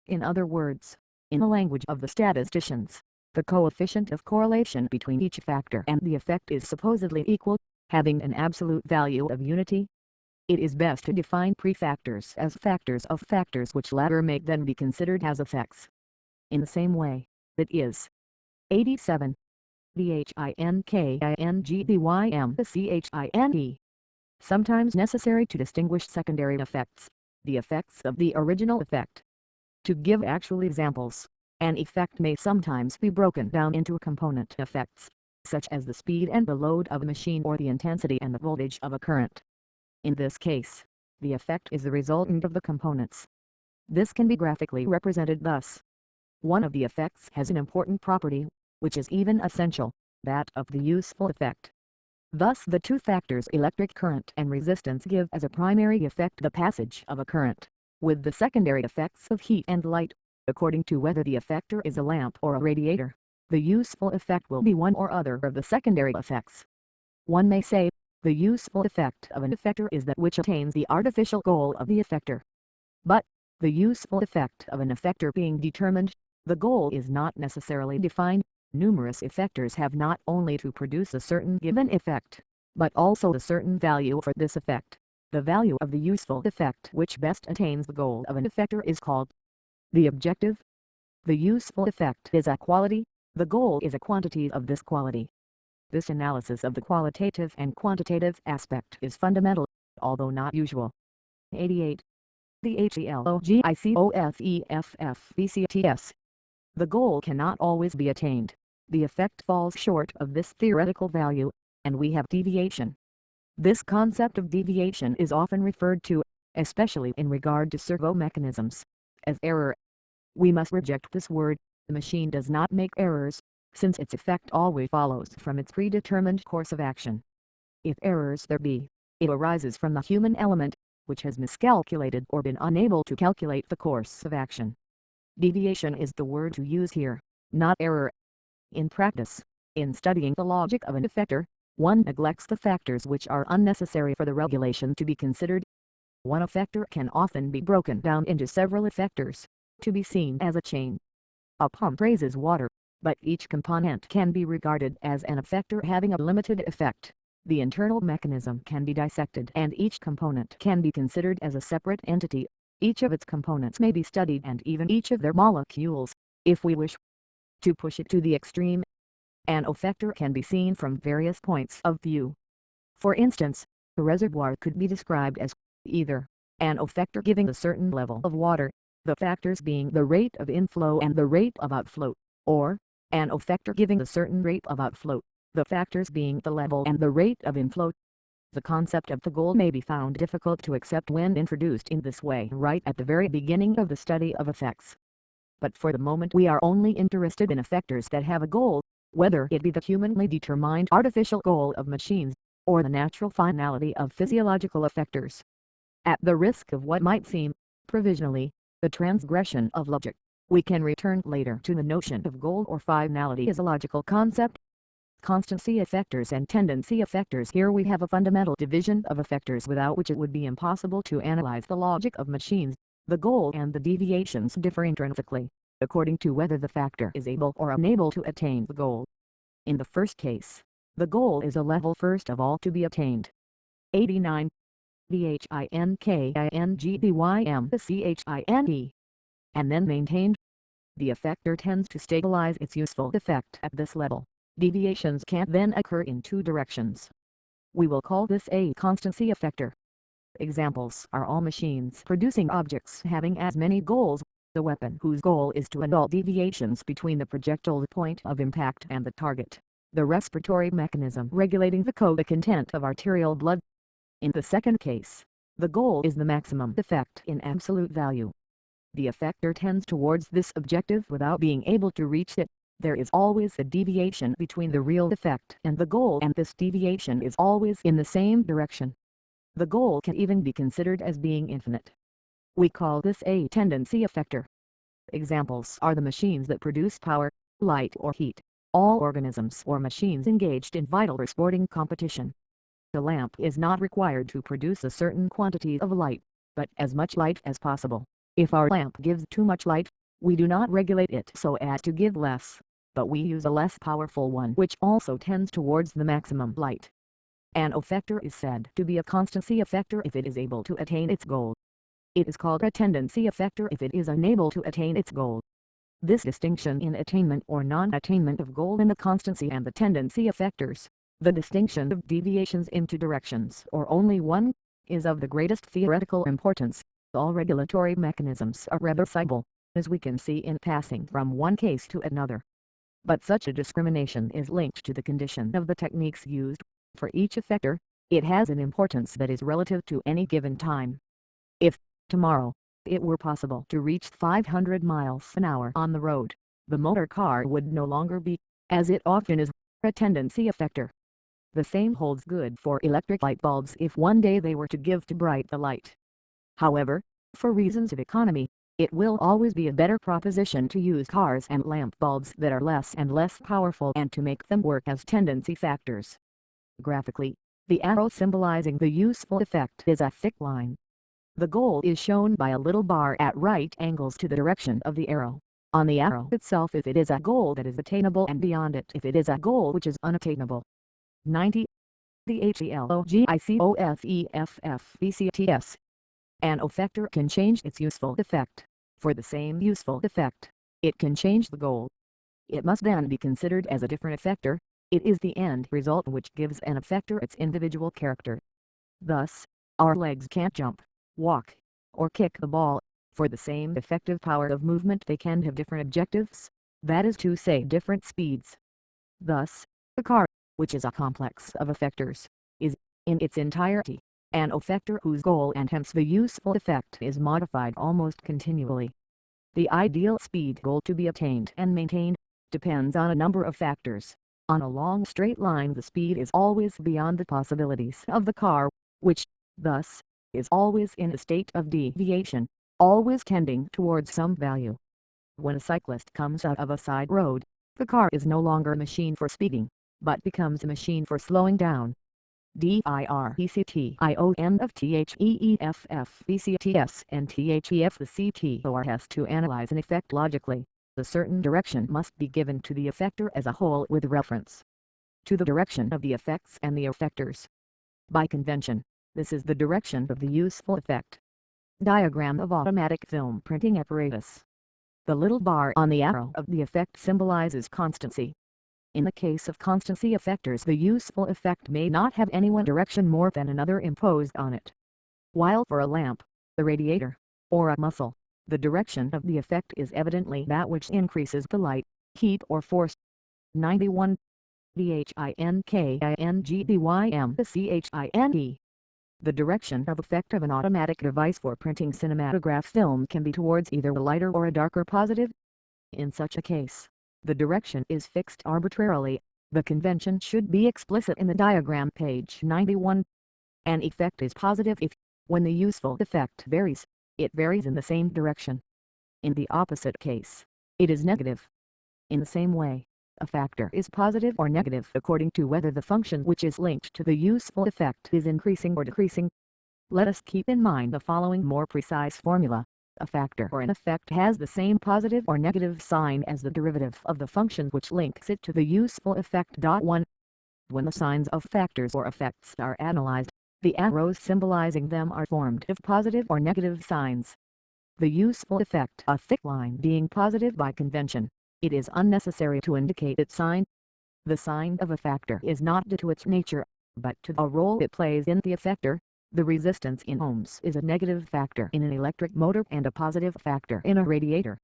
In other words, in the language of the statisticians, the coefficient of correlation between each factor and the effect is supposedly equal, having an absolute value of unity. It is best to define prefactors as factors of factors which latter may then be considered as effects. In the same way, it is 87. THINKINGDYMCHINE. Sometimes necessary to distinguish secondary effects, the effects of the original effect. To give actual examples, an effect may sometimes be broken down into component effects, such as the speed and the load of a machine or the intensity and the voltage of a current. In this case, the effect is the resultant of the components. This can be graphically represented thus. One of the effects has an important property, which is even essential, that of the useful effect. Thus the two factors electric current and resistance give as a primary effect the passage of a current, with the secondary effects of heat and light. According to whether the effector is a lamp or a radiator, the useful effect will be one or other of the secondary effects. One may say, the useful effect of an effector is that which attains the artificial goal of the effector. But, the useful effect of an effector being determined, the goal is not necessarily defined. Numerous effectors have not only to produce a certain given effect, but also a certain value for this effect. The value of the useful effect which best attains the goal of an effector is called the objective. The useful effect is a quality, the goal is a quantity of this quality. This analysis of the qualitative and quantitative aspect is fundamental, although not usual. 88. The HELOGICOFEFFBCTS. The goal cannot always be attained. The effect falls short of this theoretical value, and we have deviation. This concept of deviation is often referred to, especially in regard to servo mechanisms, as error. We must reject this word. The machine does not make errors, since its effect always follows from its predetermined course of action. If errors there be, it arises from the human element, which has miscalculated or been unable to calculate the course of action. Deviation is the word to use here, not error. In practice, in studying the logic of an effector, one neglects the factors which are unnecessary for the regulation to be considered. One effector can often be broken down into several effectors, to be seen as a chain. A pump raises water, but each component can be regarded as an effector having a limited effect. The internal mechanism can be dissected and each component can be considered as a separate entity, Each of its components may be studied and even each of their molecules, if we wish to push it to the extreme. An effector can be seen from various points of view. For instance, a reservoir could be described as either an effector giving a certain level of water, the factors being the rate of inflow and the rate of outflow, or an effector giving a certain rate of outflow, the factors being the level and the rate of inflow. The concept of the goal may be found difficult to accept when introduced in this way right at the very beginning of the study of effects. But for the moment we are only interested in effectors that have a goal, whether it be the humanly determined artificial goal of machines, or the natural finality of physiological effectors. At the risk of what might seem, provisionally, the transgression of logic, we can return later to the notion of goal or finality as a logical concept. Constancy effectors and tendency effectors. Here we have a fundamental division of effectors without which it would be impossible to analyze the logic of machines. The goal and the deviations differ intrinsically, according to whether the factor is able or unable to attain the goal. In the first case, the goal is a level first of all to be attained. 89. BHINKINGDYM and then maintained. The effector tends to stabilize its useful effect at this level. Deviations can then occur in two directions. We will call this a constancy effector. Examples are all machines producing objects having as many goals, the weapon whose goal is to annul deviations between the projectile point of impact and the target, the respiratory mechanism regulating the content of arterial blood. In the second case, the goal is the maximum effect in absolute value. The effector tends towards this objective without being able to reach it. There is always a deviation between the real effect and the goal, and this deviation is always in the same direction. The goal can even be considered as being infinite. We call this a tendency effector. Examples are the machines that produce power, light or heat, all organisms or machines engaged in vital or sporting competition. The lamp is not required to produce a certain quantity of light, but as much light as possible. If our lamp gives too much light, we do not regulate it so as to give less, but we use a less powerful one which also tends towards the maximum light. An effector is said to be a constancy effector if it is able to attain its goal. It is called a tendency effector if it is unable to attain its goal. This distinction in attainment or non-attainment of goal in the constancy and the tendency effectors, the distinction of deviations into directions or only one, is of the greatest theoretical importance. All regulatory mechanisms are reversible, as we can see in passing from one case to another. But such a discrimination is linked to the condition of the techniques used. For each effector, it has an importance that is relative to any given time. If, tomorrow, it were possible to reach 500 miles an hour on the road, the motor car would no longer be, as it often is, a tendency effector. The same holds good for electric light bulbs if one day they were to give too bright a light. However, for reasons of economy, it will always be a better proposition to use cars and lamp bulbs that are less and less powerful and to make them work as tendency factors. Graphically, the arrow symbolizing the useful effect is a thick line. The goal is shown by a little bar at right angles to the direction of the arrow. On the arrow itself if it is a goal that is attainable, and beyond it if it is a goal which is unattainable. 90. The HELOGICOFEFFBCTS. An effector can change its useful effect. For the same useful effect, it can change the goal. It must then be considered as a different effector. It is the end result which gives an effector its individual character. Thus, our legs can't jump, walk, or kick the ball. For the same effective power of movement they can have different objectives, that is to say different speeds. Thus, a car, which is a complex of effectors, is, in its entirety, an effector whose goal and hence the useful effect is modified almost continually. The ideal speed goal to be attained and maintained depends on a number of factors. On a long straight line the speed is always beyond the possibilities of the car, which, thus, is always in a state of deviation, always tending towards some value. When a cyclist comes out of a side road, the car is no longer a machine for speeding, but becomes a machine for slowing down. DIRECTION of THEEFFBCTS and THEF. The CTOR has to analyze an effect logically. A certain direction must be given to the effector as a whole with reference to the direction of the effects and the effectors. By convention, this is the direction of the useful effect. Diagram of automatic film printing apparatus. The little bar on the arrow of the effect symbolizes constancy. In the case of constancy effectors, the useful effect may not have any one direction more than another imposed on it. While for a lamp, the radiator, or a muscle, the direction of the effect is evidently that which increases the light, heat or force. 91. THINKINGDYMCHINE. The direction of effect of an automatic device for printing cinematograph film can be towards either a lighter or a darker positive. In such a case, the direction is fixed arbitrarily. The convention should be explicit in the diagram, page 91. An effect is positive if, when the useful effect varies, it varies in the same direction. In the opposite case, it is negative. In the same way, a factor is positive or negative according to whether the function which is linked to the useful effect is increasing or decreasing. Let us keep in mind the following more precise formula. A factor or an effect has the same positive or negative sign as the derivative of the function which links it to the useful effect. 1. When the signs of factors or effects are analyzed, the arrows symbolizing them are formed of positive or negative signs. The useful effect, a thick line, being positive by convention, it is unnecessary to indicate its sign. The sign of a factor is not due to its nature, but to the role it plays in the effector. The resistance in ohms is a negative factor in an electric motor and a positive factor in a radiator.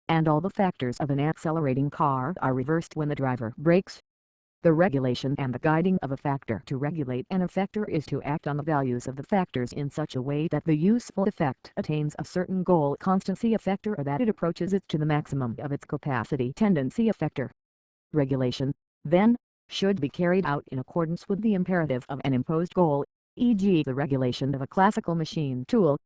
And all the factors of an accelerating car are reversed when the driver brakes. The regulation and the guiding of a factor to regulate an effector is to act on the values of the factors in such a way that the useful effect attains a certain goal constancy effector or that it approaches it to the maximum of its capacity tendency effector. Regulation, then, should be carried out in accordance with the imperative of an imposed goal, e.g. the regulation of a classical machine tool.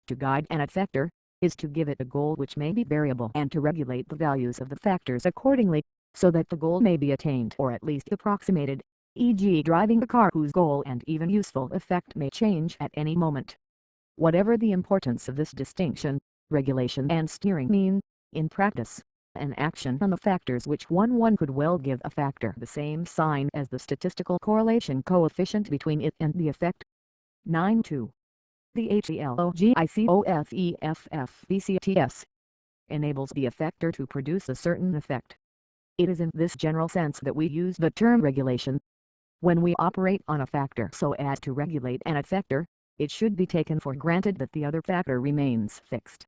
To guide an effector, is to give it a goal which may be variable and to regulate the values of the factors accordingly, so that the goal may be attained or at least approximated, e.g. driving a car whose goal and even useful effect may change at any moment. Whatever the importance of this distinction, regulation and steering mean, in practice, an action on the factors which one could well give a factor the same sign as the statistical correlation coefficient between it and the effect. 9.2. The HELOGICOFEFFBCTS enables the effector to produce a certain effect. It is in this general sense that we use the term regulation. When we operate on a factor so as to regulate an effector, it should be taken for granted that the other factor remains fixed.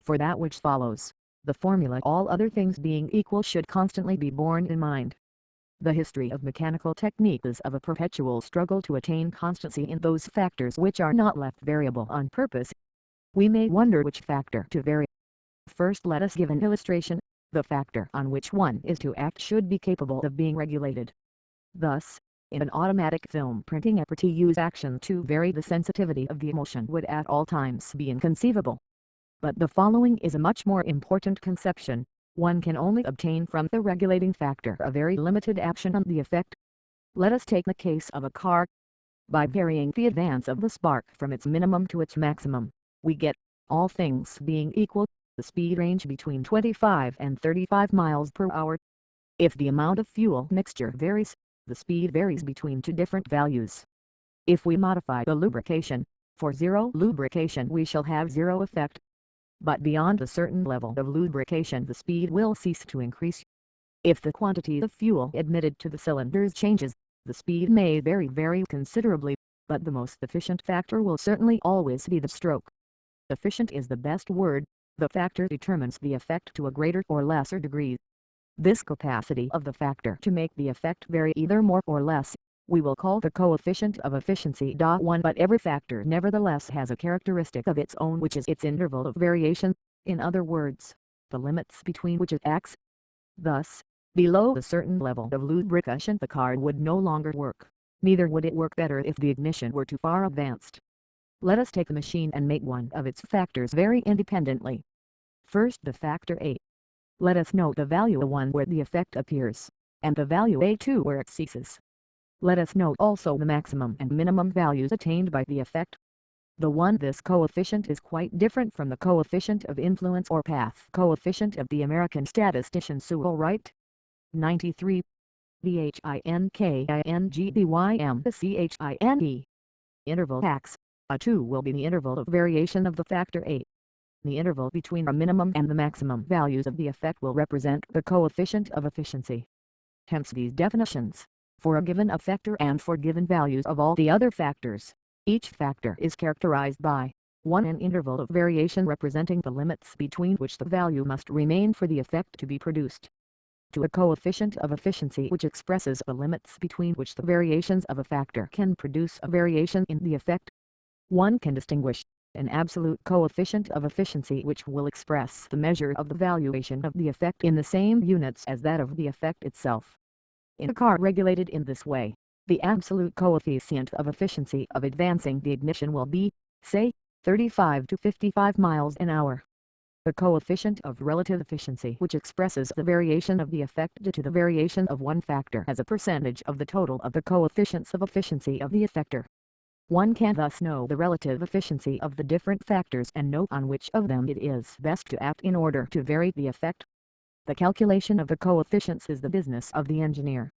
For that which follows, the formula all other things being equal should constantly be borne in mind. The history of mechanical technique is of a perpetual struggle to attain constancy in those factors which are not left variable on purpose. We may wonder which factor to vary. First let us give an illustration. The factor on which one is to act should be capable of being regulated. Thus, in an automatic film printing effort to use action to vary the sensitivity of the emulsion would at all times be inconceivable. But the following is a much more important conception. One can only obtain from the regulating factor a very limited action on the effect. Let us take the case of a car. By varying the advance of the spark from its minimum to its maximum, we get, all things being equal, the speed range between 25 and 35 miles per hour. If the amount of fuel mixture varies, the speed varies between two different values. If we modify the lubrication, for zero lubrication we shall have zero effect. But beyond a certain level of lubrication the speed will cease to increase. If the quantity of fuel admitted to the cylinders changes, the speed may vary very considerably, but the most efficient factor will certainly always be the stroke. Efficient is the best word. The factor determines the effect to a greater or lesser degree. This capacity of the factor to make the effect vary either more or less, we will call the coefficient of efficiency. 1. But every factor nevertheless has a characteristic of its own which is its interval of variation, in other words, the limits between which it acts. Thus, below a certain level of lubrication the car would no longer work, neither would it work better if the ignition were too far advanced. Let us take the machine and make one of its factors vary independently. First the factor A. Let us note the value A1 where the effect appears, and the value A2 where it ceases. Let us note also the maximum and minimum values attained by the effect. This coefficient is quite different from the coefficient of influence or path coefficient of the American statistician Sewall Wright. 93. THINKINGDYMCHINE. Interval tax. A2 will be the interval of variation of the factor A. The interval between a minimum and the maximum values of the effect will represent the coefficient of efficiency. Hence these definitions. For a given effector and for given values of all the other factors, each factor is characterized by 1. An interval of variation representing the limits between which the value must remain for the effect to be produced. 2. A coefficient of efficiency which expresses the limits between which the variations of a factor can produce a variation in the effect. One can distinguish an absolute coefficient of efficiency which will express the measure of the valuation of the effect in the same units as that of the effect itself. In a car regulated in this way, the absolute coefficient of efficiency of advancing the ignition will be, say, 35 to 55 miles an hour. The coefficient of relative efficiency which expresses the variation of the effect due to the variation of one factor as a percentage of the total of the coefficients of efficiency of the effector. One can thus know the relative efficiency of the different factors and know on which of them it is best to act in order to vary the effect. The calculation of the coefficients is the business of the engineer.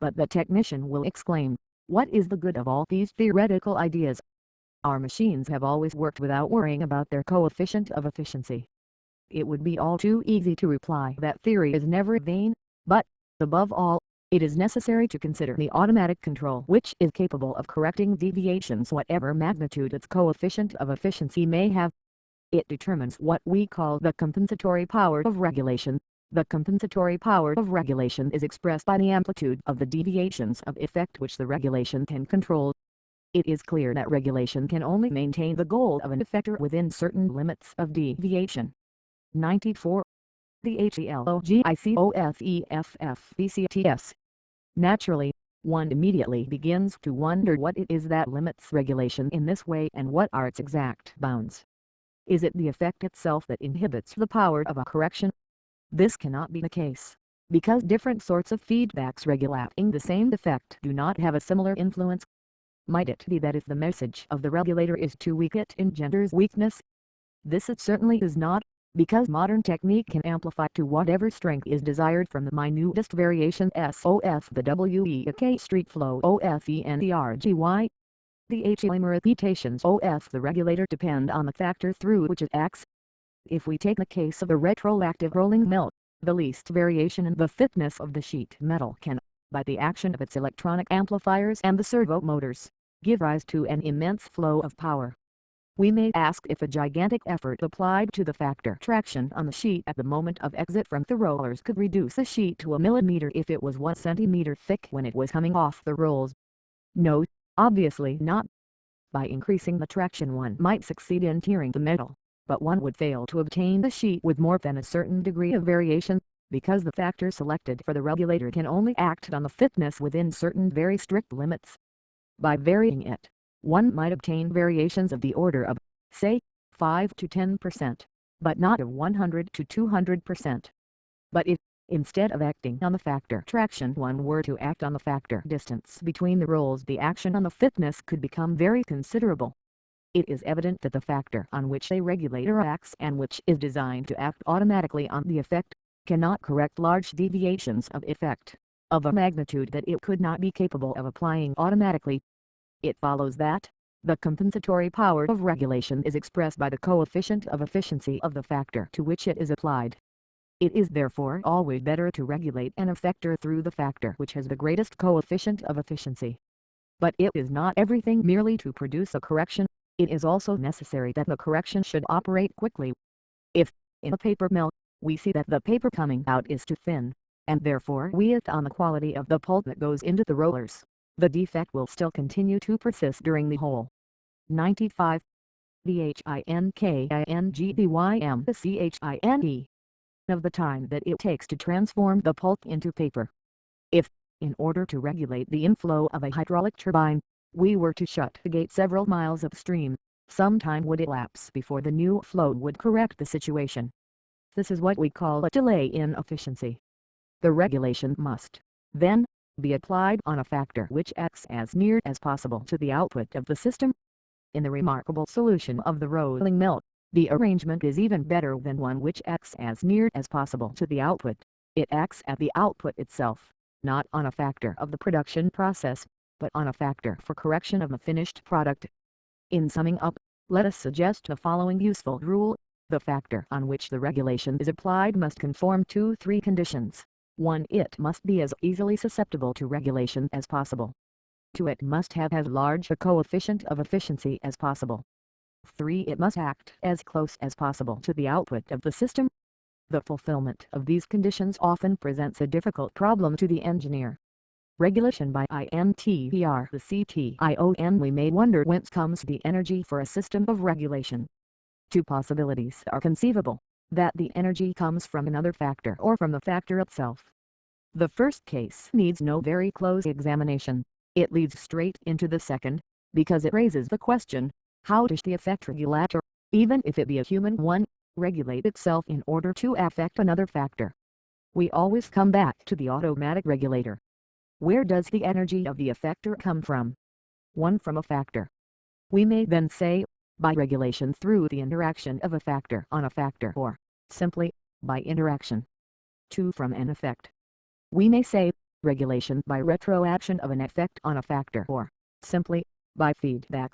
But the technician will exclaim, what is the good of all these theoretical ideas? Our machines have always worked without worrying about their coefficient of efficiency. It would be all too easy to reply that theory is never vain, but, above all, it is necessary to consider the automatic control which is capable of correcting deviations whatever magnitude its coefficient of efficiency may have. It determines what we call the compensatory power of regulation. The compensatory power of regulation is expressed by the amplitude of the deviations of effect which the regulation can control. It is clear that regulation can only maintain the goal of an effector within certain limits of deviation. 94. The HELOGICOFEFFBCTS. Naturally, one immediately begins to wonder what it is that limits regulation in this way and what are its exact bounds. Is it the effect itself that inhibits the power of a correction? This cannot be the case, because different sorts of feedbacks regulating the same effect do not have a similar influence. Might it be that if the message of the regulator is too weak it engenders weakness? This it certainly is not, because modern technique can amplify to whatever strength is desired from the minutest variation SOF the WEK street flow OFENERGY. The HEM repetitions OF the regulator depend on the factor through which it acts. If we take the case of a retroactive rolling mill, the least variation in the thickness of the sheet metal can, by the action of its electronic amplifiers and the servo motors, give rise to an immense flow of power. We may ask if a gigantic effort applied to the factor traction on the sheet at the moment of exit from the rollers could reduce a sheet to a millimeter if it was 1 centimeter thick when it was coming off the rolls. No, obviously not. By increasing the traction one might succeed in tearing the metal, but one would fail to obtain a sheet with more than a certain degree of variation, because the factor selected for the regulator can only act on the thickness within certain very strict limits. By varying it, one might obtain variations of the order of, say, 5 to 10%, but not of 100 to 200%. But if, instead of acting on the factor traction one were to act on the factor distance between the rolls, the action on the thickness could become very considerable. It is evident that the factor on which a regulator acts and which is designed to act automatically on the effect, cannot correct large deviations of effect, of a magnitude that it could not be capable of applying automatically. It follows that the compensatory power of regulation is expressed by the coefficient of efficiency of the factor to which it is applied. It is therefore always better to regulate an effector through the factor which has the greatest coefficient of efficiency. But it is not everything merely to produce a correction, it is also necessary that the correction should operate quickly. If, in a paper mill, we see that the paper coming out is too thin, and therefore we act on the quality of the pulp that goes into the rollers, the defect will still continue to persist during the whole. 95. The HINKINGDYMCHINE of the time that it takes to transform the pulp into paper. If, in order to regulate the inflow of a hydraulic turbine, we were to shut the gate several miles upstream, some time would elapse before the new flow would correct the situation. This is what we call a delay in efficiency. The regulation must, then, be applied on a factor which acts as near as possible to the output of the system. In the remarkable solution of the rolling mill, the arrangement is even better than one which acts as near as possible to the output. It acts at the output itself, not on a factor of the production process, but on a factor for correction of the finished product. In summing up, let us suggest the following useful rule. The factor on which the regulation is applied must conform to three conditions. 1. It must be as easily susceptible to regulation as possible. 2. It must have as large a coefficient of efficiency as possible. 3. It must act as close as possible to the output of the system. The fulfillment of these conditions often presents a difficult problem to the engineer. Regulation by INTER the CTION. We may wonder whence comes the energy for a system of regulation. Two possibilities are conceivable: that the energy comes from another factor or from the factor itself. The first case needs no very close examination. It leads straight into the second, because it raises the question, how does the effect regulator, even if it be a human one, regulate itself in order to affect another factor? We always come back to the automatic regulator. Where does the energy of the effector come from? 1. From a factor. We may then say, by regulation through the interaction of a factor on a factor, or, simply, by interaction. 2. From an effect. We may say, regulation by retroaction of an effect on a factor, or, simply, by feedback.